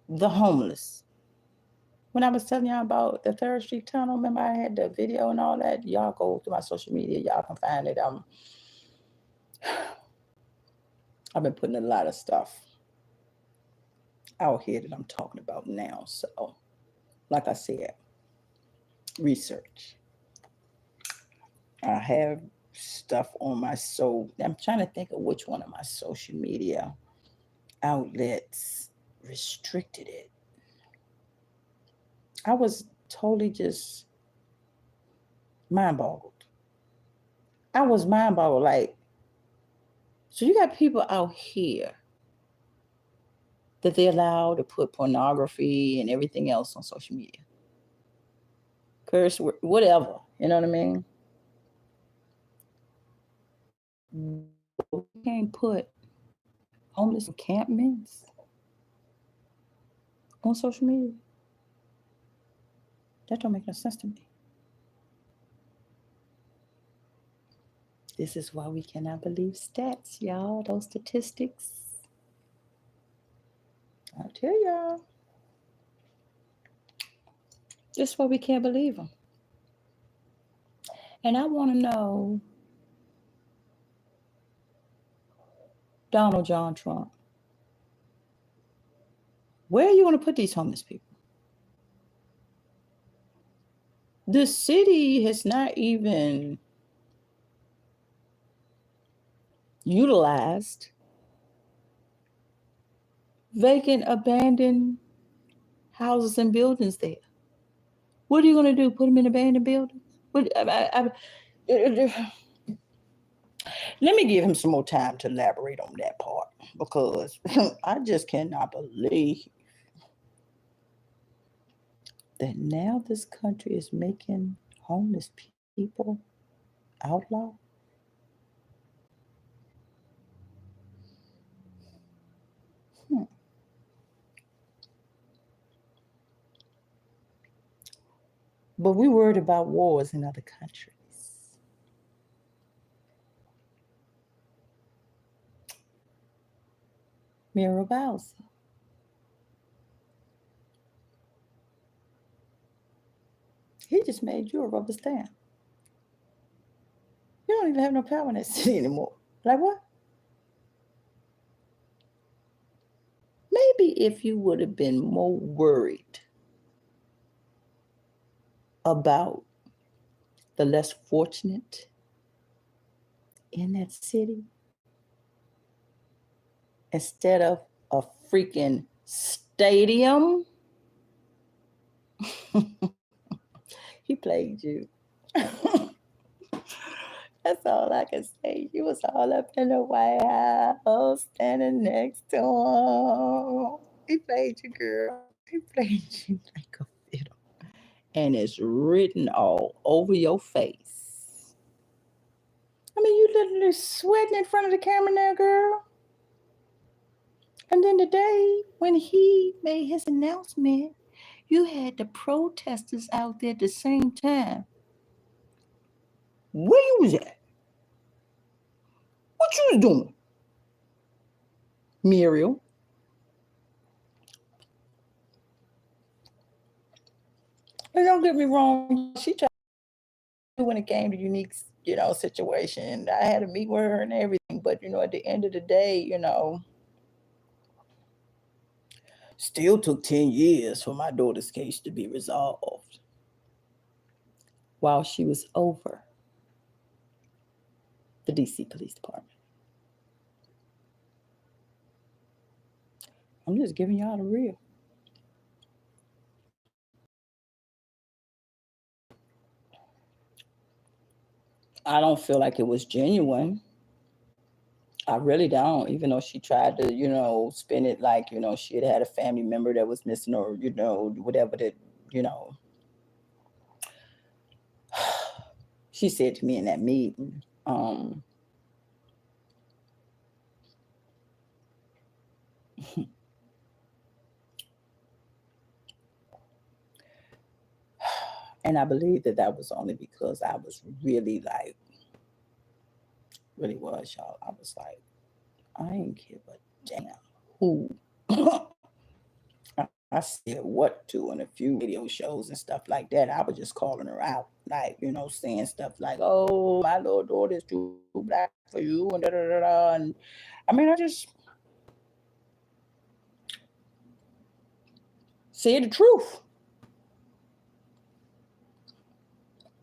the homeless? When I was telling y'all about the Third Street Tunnel, remember I had the video and all that? Y'all go to my social media, y'all can find it. I've been putting a lot of stuff out here that I'm talking about now. So, like I said, research. I have stuff on my I'm trying to think of which one of my social media outlets restricted it. I was totally just mind boggled. I was mind boggled. Like, so you got people out here that they allow to put pornography and everything else on social media. Curse, whatever. You know what I mean? We can't put homeless encampments on social media. That don't make no sense to me. This is why we cannot believe stats, y'all. Those statistics. I'll tell y'all. This is why we can't believe them. And I want to know, Donald John Trump, where are you going to put these homeless people? The city has not even utilized vacant, abandoned houses and buildings there. What are you going to do? Put them in abandoned buildings? Let me give him some more time to elaborate on that part, because I just cannot believe that now this country is making homeless people outlaw. Hmm. But we worried about wars in other countries. Mira Bowser, he just made you a rubber stamp. You don't even have no power in that city anymore. Like what? Maybe if you would have been more worried about the less fortunate in that city instead of a freaking stadium. He played you. That's all I can say. You was all up in the White House, standing next to him. He played you, girl. He played you like a fiddle. And it's written all over your face. I mean, you literally sweating in front of the camera now, girl. And then the day when he made his announcement, you had the protesters out there at the same time. Where you was at? What you was doing? Muriel. And don't get me wrong, she tried to when it came to unique, situation. I had to meet with her and everything. But at the end of the day, still took 10 years for my daughter's case to be resolved while she was over the DC Police Department. I'm just giving y'all the real. I don't feel like it was genuine. I really don't, even though she tried to, spin it like, she had a family member that was missing, or, whatever that, you know, she said to me in that meeting. And I believe that was only because I was really like, really was, y'all. I was like, I ain't give a damn who I said what to in a few radio shows and stuff like that. I was just calling her out, like, saying stuff like, oh, my little daughter is too black for you, and da da da da. And I mean, I just said the truth.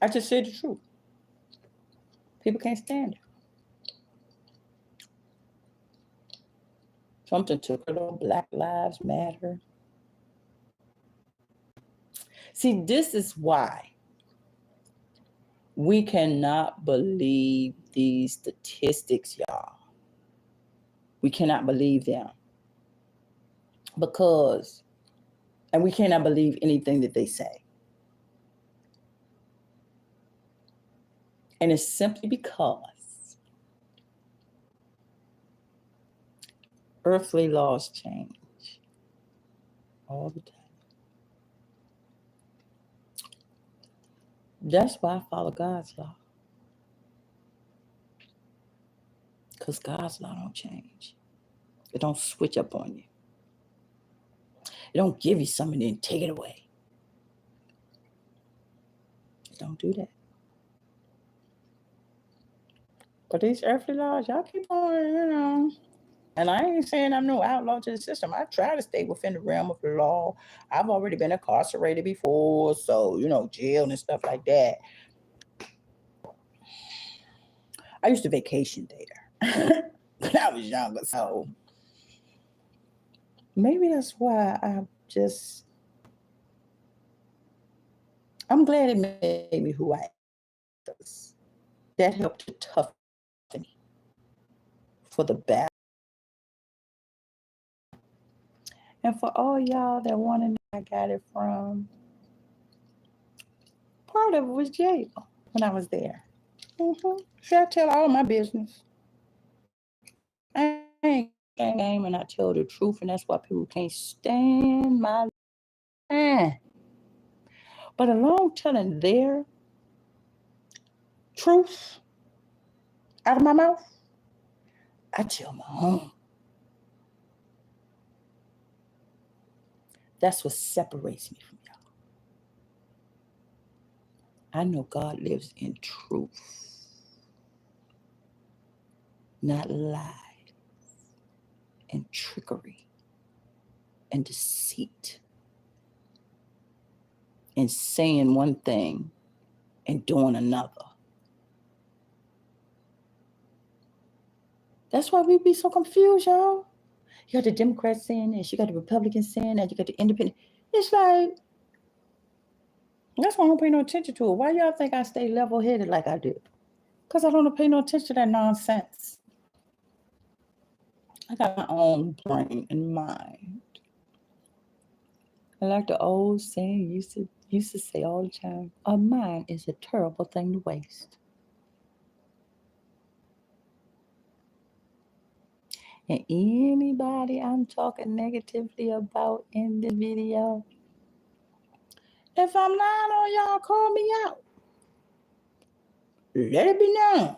I just said the truth. People can't stand it. Something took her to Black Lives Matter. See, this is why we cannot believe these statistics, y'all. We cannot believe them because, and we cannot believe anything that they say. And it's simply because earthly laws change all the time. That's why I follow God's law. Because God's law don't change. It don't switch up on you. It don't give you something and then take it away. It don't do that. But these earthly laws, y'all keep on. And I ain't saying I'm no outlaw to the system. I try to stay within the realm of the law. I've already been incarcerated before, so jail and stuff like that. I used to vacation there when I was younger, so maybe that's why I'm glad it made me who I am. That helped to toughen me for the battle. And for all y'all that want to know where I got it from, part of it was jail when I was there. See, I tell all my business. I ain't game and I tell the truth, and that's why people can't stand my line. But along telling their truth out of my mouth, I tell my own. That's what separates me from y'all. I know God lives in truth, not lie and trickery and deceit and saying one thing and doing another. That's why we be so confused, y'all. You got the Democrats saying this, you got the Republicans saying that, you got the Independent. It's like, that's why I don't pay no attention to it. Why y'all think I stay level-headed like I do? Because I don't pay no attention to that nonsense. I got my own brain and mind. And like the old saying used to say all the time, a mind is a terrible thing to waste. And anybody I'm talking negatively about in the video, if I'm lying on y'all, call me out. Let it be known.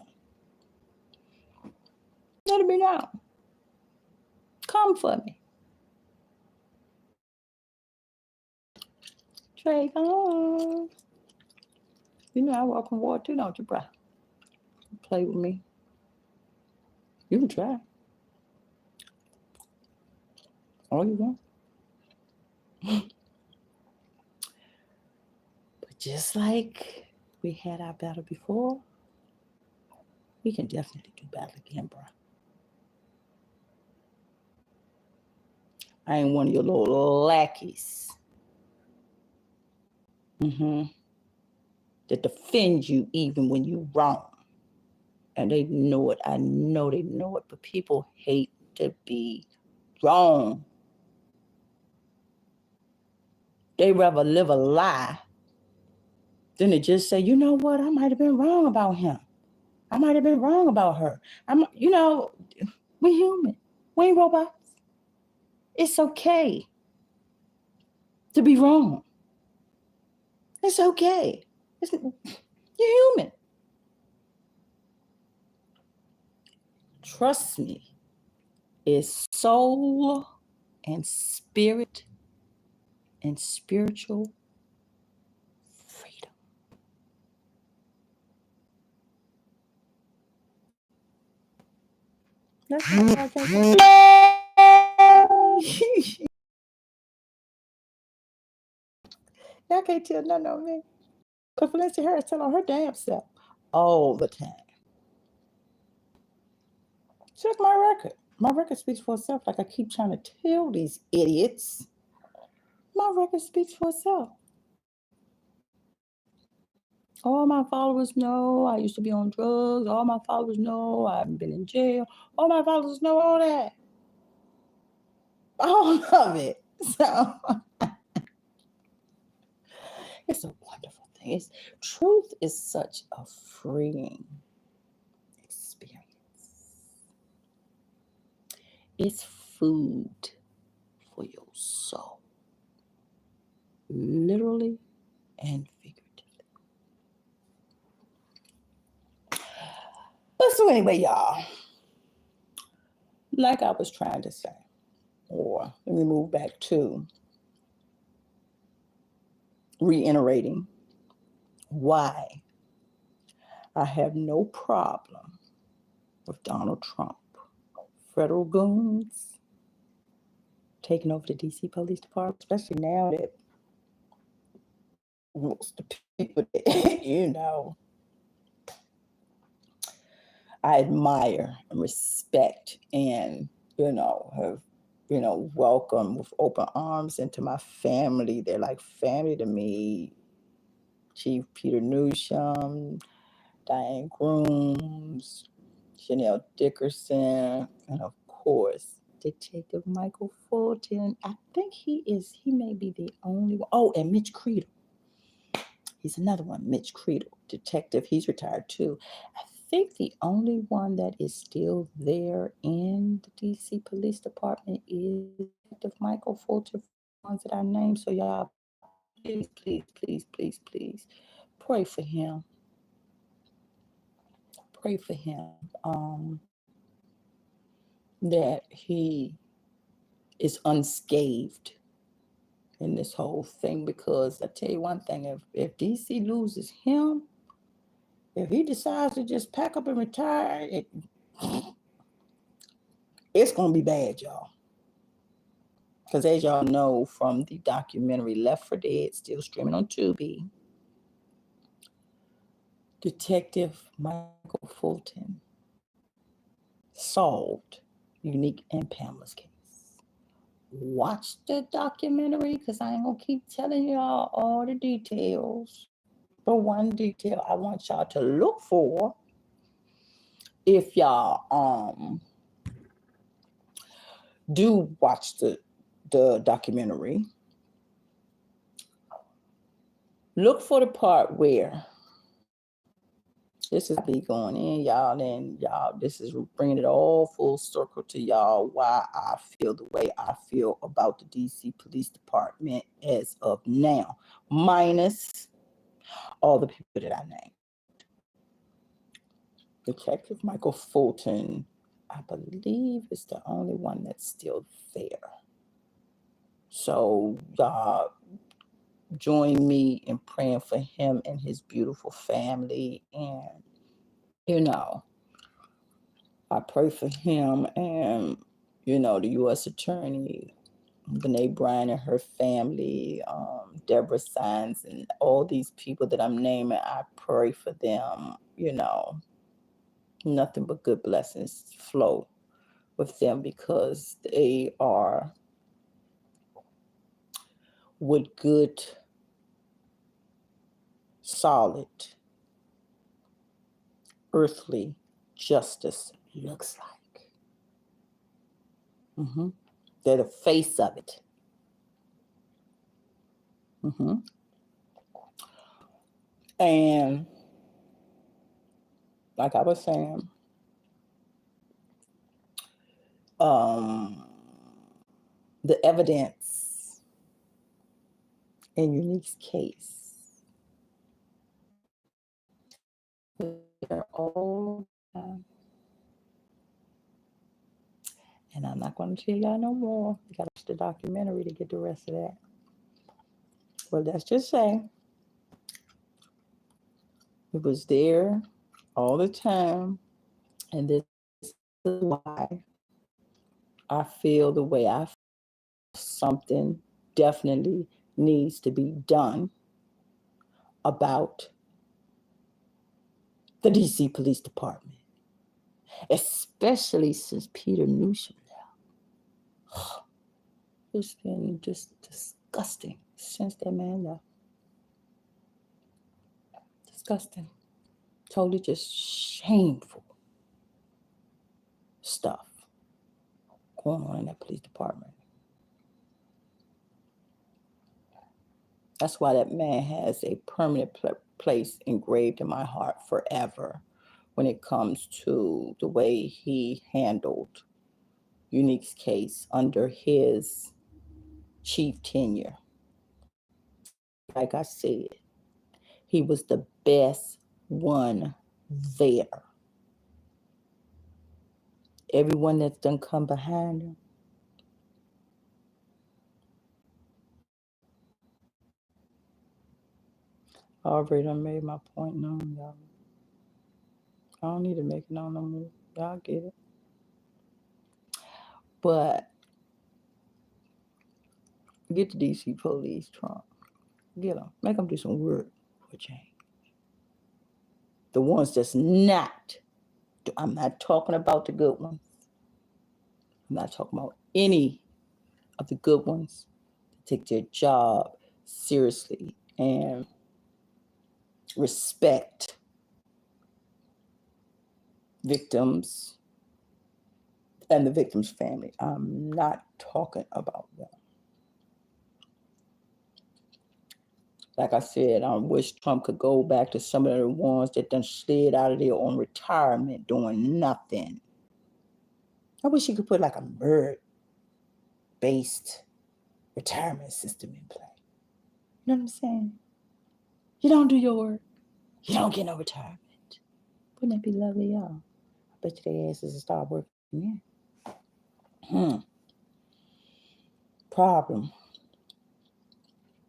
Let it be known. Come for me. Trayvon. You know I walk on water too, don't you, bro? Play with me. You can try. All you want. But just like we had our battle before, we can definitely do battle again, bro. I ain't one of your little lackeys. That defend you even when you wrong. And they know it. I know they know it. But people hate to be wrong. They rather live a lie than to just say, you know what, I might have been wrong about him. I might have been wrong about her. We human. We ain't robots. It's okay to be wrong. It's okay. You're human. Trust me, it's soul and spirit and spiritual freedom. That's what I can't. Y'all can't tell nothing on me. Because Valencia Harris tell on her damn self all the time. Check my record. My record speaks for itself, like I keep trying to tell these idiots. My record speaks for itself. All my followers know I used to be on drugs. All my followers know I've been in jail. All my followers know all that. All of it. So it's a wonderful thing. Truth is such a freeing experience. It's food for your soul. Literally and figuratively. But so anyway, y'all, like I was trying to say, or let me move back to reiterating why I have no problem with Donald Trump. Federal goons taking over the DC Police Department, especially now that most of the people that, I admire and respect and, have, welcomed with open arms into my family. They're like family to me. Chief Peter Newsham, Diane Grooms, Chanel Dickerson, and of course, Detective Michael Fulton. I think he may be the only one. Oh, and Mitch Creedle. He's another one, Mitch Creedle, detective. He's retired too. I think the only one that is still there in the DC Police Department is Detective Michael Fulton, the ones that I named. So y'all, please, please, please, please, please pray for him. Pray for him. That he is unscathed in this whole thing, because I tell you one thing, if DC loses him, if he decides to just pack up and retire, it's going to be bad, y'all. Because as y'all know from the documentary Left for Dead, still streaming on Tubi, Detective Michael Fulton solved Unique and Pamela's case. Watch the documentary, because I ain't going to keep telling y'all all the details. But one detail I want y'all to look for, if y'all do watch the documentary, look for the part where this is be going in, y'all, and y'all, this is bringing it all full circle to y'all why I feel the way I feel about the DC Police Department as of now, minus all the people that I named. Detective Michael Fulton, I believe, is the only one that's still there. So join me in praying for him and his beautiful family. And, I pray for him and, the U.S. Attorney, Brene Bryan and her family, Deborah Sines, and all these people that I'm naming. I pray for them, nothing but good blessings flow with them, because they are what good, solid, earthly justice looks like. They're the face of it. And like I was saying, the evidence in Unique's case, they're all, and I'm not going to tell y'all no more. You got to watch the documentary to get the rest of that. Well, let's just say it was there all the time, and this is why I feel the way I feel. Something definitely needs to be done about the DC Police Department, especially since Peter Newsham left. It's been just disgusting since that man left. Disgusting. Totally just shameful stuff going on in that police department. That's why that man has a permanent place engraved in my heart forever when it comes to the way he handled Unique's case under his chief tenure. Like I said, he was the best one there. Everyone that's done come behind him, I already done made my point known, y'all. I don't need to make it known no more. Y'all get it. But get the DC police, Trump. Get them. Make them do some work for change. The ones that's not. I'm not talking about the good ones. I'm not talking about any of the good ones that take their job seriously and respect victims and the victim's family. I'm not talking about them. Like I said, I wish Trump could go back to some of the ones that done slid out of there on retirement doing nothing. I wish he could put like a merit-based retirement system in play. You know what I'm saying? You don't do your work, you don't get no retirement. Wouldn't that be lovely, y'all? I bet you their asses will start working in. Problem.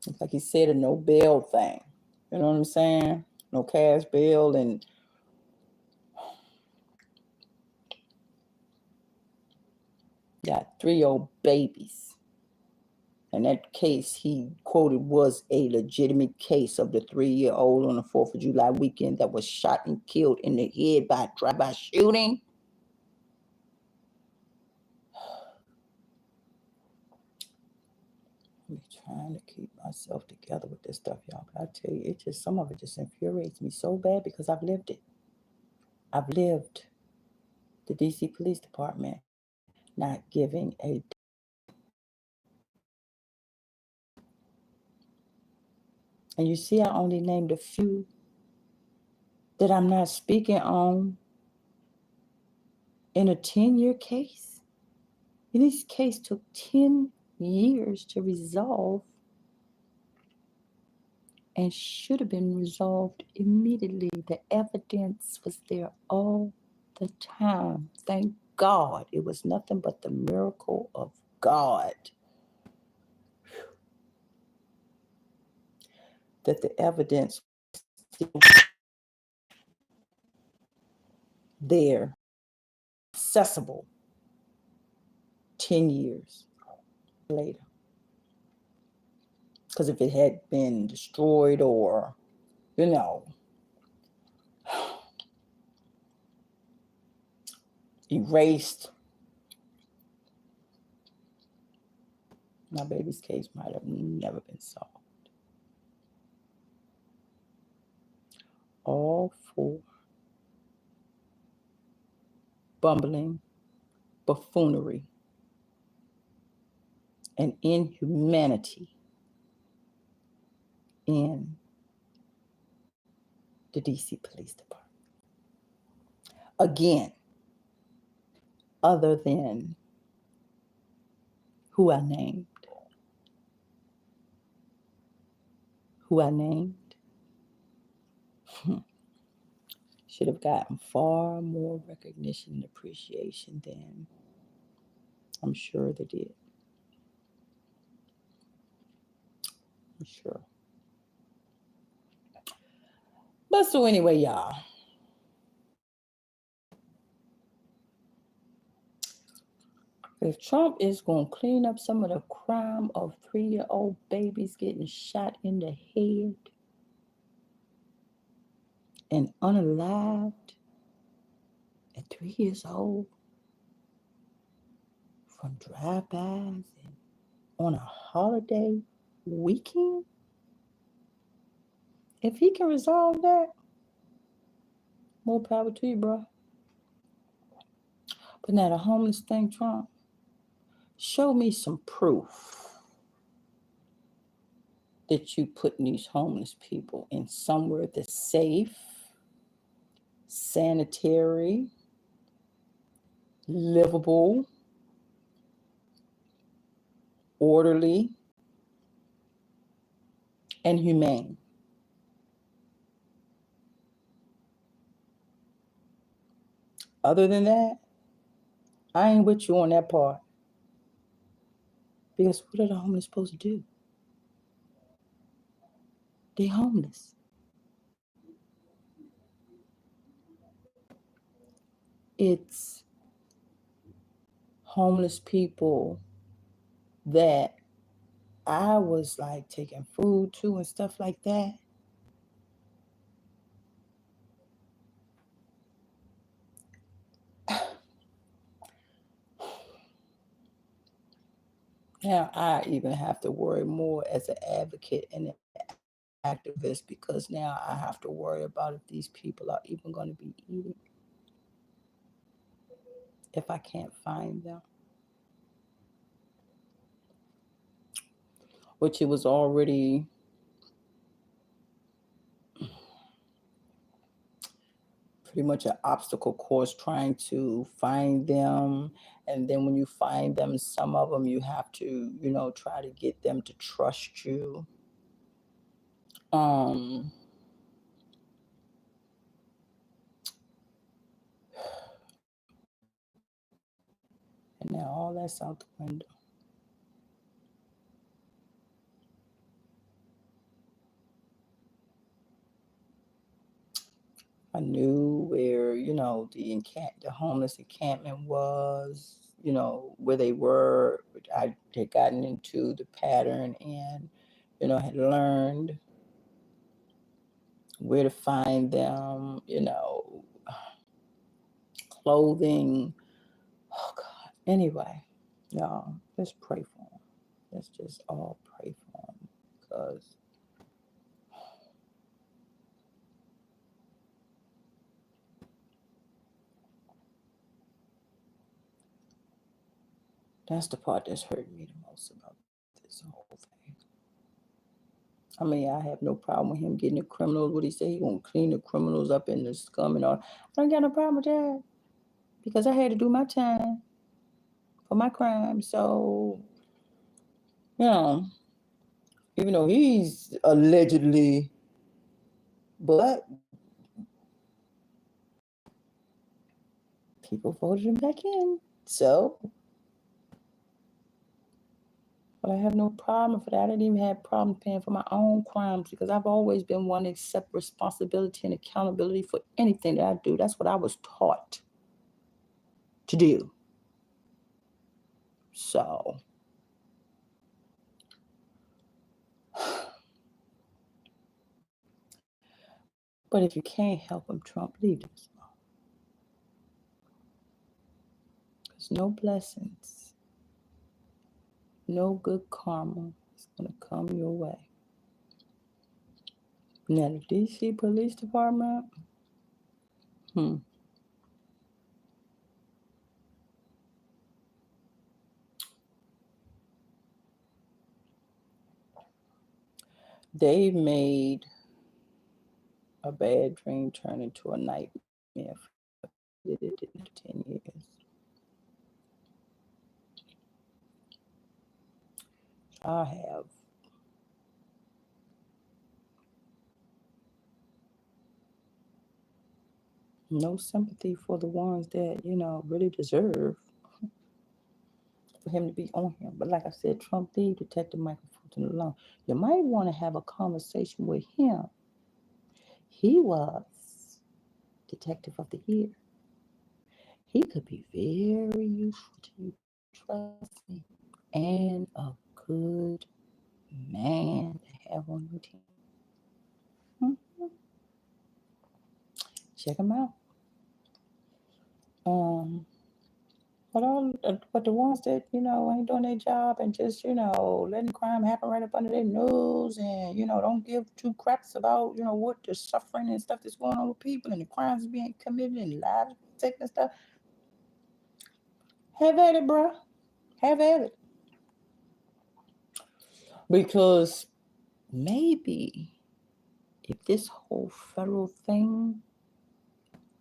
It's like he said, a no bail thing. You know what I'm saying? No cash bail and got 3 old babies. And that case he quoted was a legitimate case of the 3-year-old on the 4th of July weekend that was shot and killed in the head by a drive-by shooting. I'm trying to keep myself together with this stuff, y'all. But I tell you, some of it just infuriates me so bad because I've lived it. I've lived the DC Police Department not giving a. And you see, I only named a few that I'm not speaking on in a 10-year case. And this case took 10 years to resolve and should have been resolved immediately. The evidence was there all the time. Thank God. It was nothing but the miracle of God that the evidence was still there, accessible 10 years later. Because if it had been destroyed or, erased, my baby's case might have never been solved. All for bumbling buffoonery and inhumanity in the DC Police Department. Again, other than who I named, should have gotten far more recognition and appreciation than I'm sure they did. I'm sure. But so anyway, y'all. If Trump is going to clean up some of the crime of 3-year-old babies getting shot in the head and unalived at 3 years old from drive-bys and on a holiday weekend, if he can resolve that, more power to you, bro. But now the homeless thing, Trump, show me some proof that you putting these homeless people in somewhere that's safe, sanitary, livable, orderly, and humane. Other than that, I ain't with you on that part. Because what are the homeless supposed to do? They homeless. it's homeless people that I was like taking food to and stuff like that. Now I even have to worry more as an advocate and an activist because now I have to worry about if these people are even going to be eating if I can't find them, which it was already pretty much an obstacle course trying to find them. And then when you find them, some of them you have to, try to get them to trust you. Um, and now all that's out the window. I knew where, the homeless encampment was, where they were. I had gotten into the pattern and, had learned where to find them, clothing. Oh God. Anyway, y'all, let's pray for them. Let's just all pray for them because that's the part that's hurt me the most about this whole thing. I mean, I have no problem with him getting the criminals. What he say, he gonna clean the criminals up in the scum and all. I don't got no problem with that because I had to do my time for my crime. So, you know, even though he's allegedly, but people voted him back in. So, but I have no problem for that. I didn't even have problem paying for my own crimes because I've always been one to accept responsibility and accountability for anything that I do. That's what I was taught to do. So, but if you can't help them, Trump, leave them alone. There's no blessings, no good karma is going to come your way. Now, the D.C. Police Department, they made a bad dream turn into a nightmare. They did it in 10 years. I have no sympathy for the ones that, really deserve for him to be on here. But like I said, Trump did Detective Michael Fulton alone. You might want to have a conversation with him. He was Detective of the Year. He could be very useful to you, trust me, and a good man to have on your team. Mm-hmm. Check him out. Um, but the ones that ain't doing their job and just letting crime happen right up under their nose and don't give two craps about what the suffering and stuff that's going on with people and the crimes being committed and lives taken and stuff. Have at it, bro. Have at it. Because maybe if this whole federal thing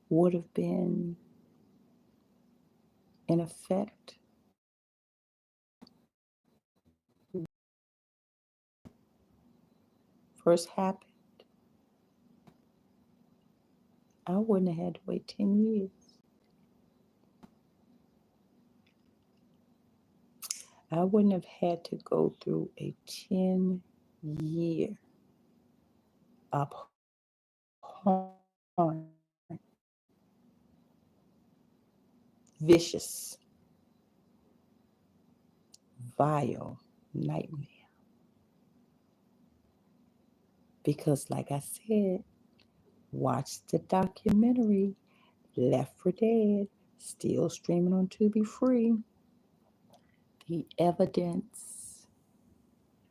would have been in effect, first happened, I wouldn't have had to wait 10 years. I wouldn't have had to go through a 10-year abhorrent vicious, vile nightmare. Because, like I said, watch the documentary Left for Dead, still streaming on Tubi Free. The evidence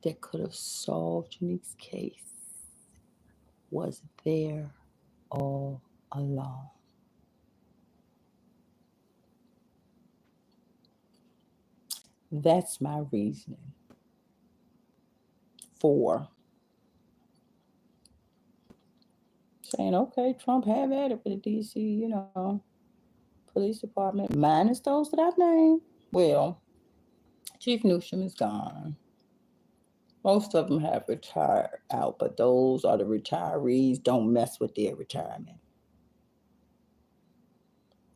that could have solved Unique's case was there all along. That's my reasoning for saying, okay, Trump have at it with the DC, police department, minus those that I've named. Well, Chief Newsom is gone. Most of them have retired out, but those are the retirees. Don't mess with their retirement.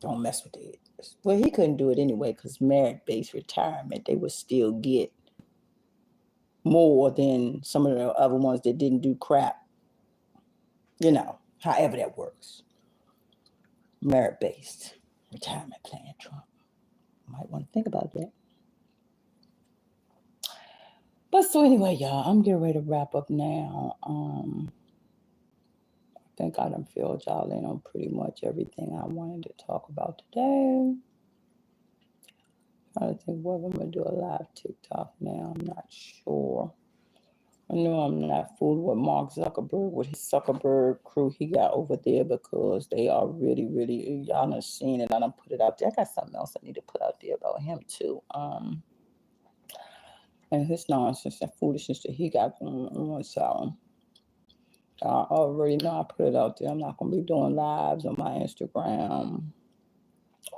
Don't mess with it. Well, he couldn't do it anyway because merit-based retirement, they would still get more than some of the other ones that didn't do crap. However that works. Merit-based retirement plan, Trump. Might want to think about that. But so anyway, y'all, I'm getting ready to wrap up now. I think I done filled y'all in on pretty much everything I wanted to talk about today. I don't think whether I'm going to do a live TikTok now. I'm not sure. I know I'm not fooled with Mark Zuckerberg, with his Zuckerberg crew he got over there, because they are really, really, y'all done seen it. I done put it out there. I got something else I need to put out there about him too. And his nonsense and foolishness that he got going on. So I already know I put it out there. I'm not going to be doing lives on my Instagram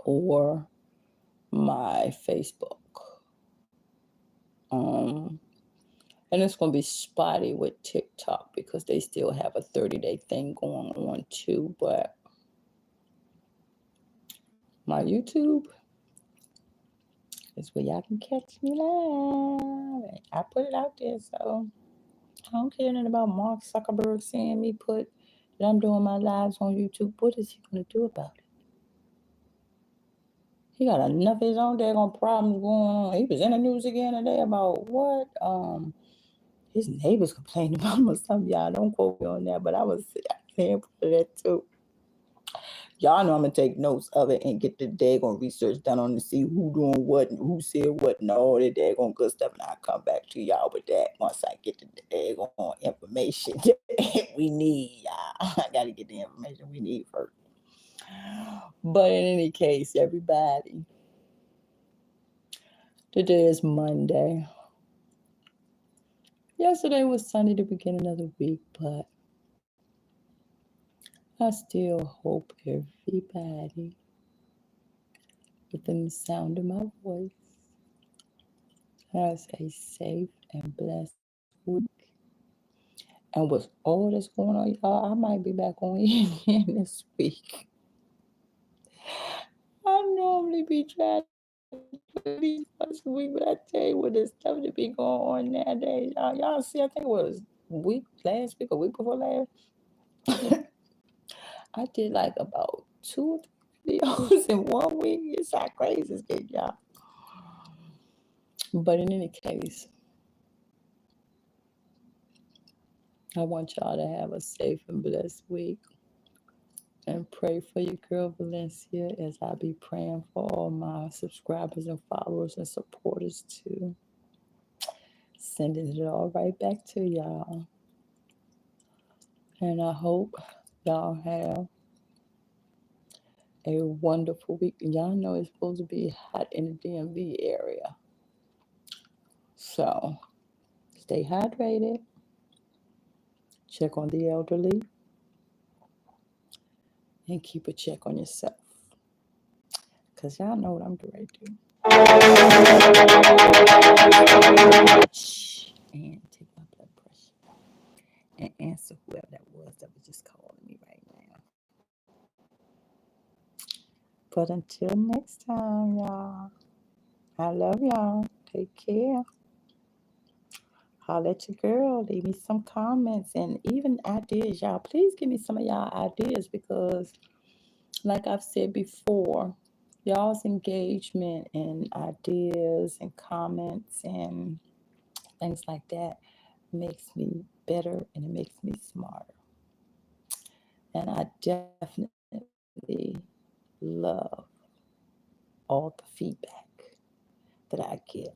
or my Facebook. And it's going to be spotty with TikTok because they still have a 30-day thing going on too. But my YouTube is where y'all can catch me live. I put it out there, so I don't care nothing about Mark Zuckerberg seeing me put that I'm doing my lives on YouTube. What is he going to do about it? He got enough of his own daggone problems going on. He was in the news again today about what? His neighbors complaining about him or something. Y'all don't quote me on that, but I saying for that too. Y'all know I'm gonna take notes of it and get the daggone research done on to see who doing what and who said what and all that daggone good stuff. And I'll come back to y'all with that once I get the daggone information that we need, y'all. I gotta get the information we need first. But in any case, everybody, today is Monday. Yesterday was Sunday to begin another week, but I still hope everybody within the sound of my voice has a safe and blessed week. And with all that's going on, y'all, I might be back on again this week. I normally be trying to do these once a week, but I tell you what, there's stuff to be going on nowadays. Y'all see, I think it was last week or week before last. I did like about 2 or 3 videos in 1 week. It's not crazy, it's good, y'all. But in any case, I want y'all to have a safe and blessed week. And pray for your girl Valencia as I be praying for all my subscribers and followers and supporters too. Sending it all right back to y'all. And I hope y'all have a wonderful week. Y'all know it's supposed to be hot in the DMV area. So stay hydrated. Check on the elderly. And keep a check on yourself. Because y'all know what I'm doing to do. And take my blood pressure. And answer whoever that was just calling me right now. But until next time, y'all, I love y'all. Take care. Holler at your girl. Leave me some comments and even ideas, y'all. Please give me some of y'all ideas because, like I've said before, y'all's engagement and ideas and comments and things like that makes me better and it makes me smarter. And I definitely love all the feedback that I get.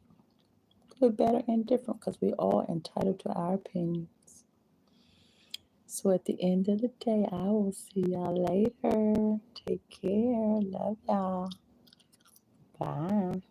Good, better, and different because we all entitled to our opinions. So at the end of the day, I will see y'all later. Take care. Love y'all. Bye.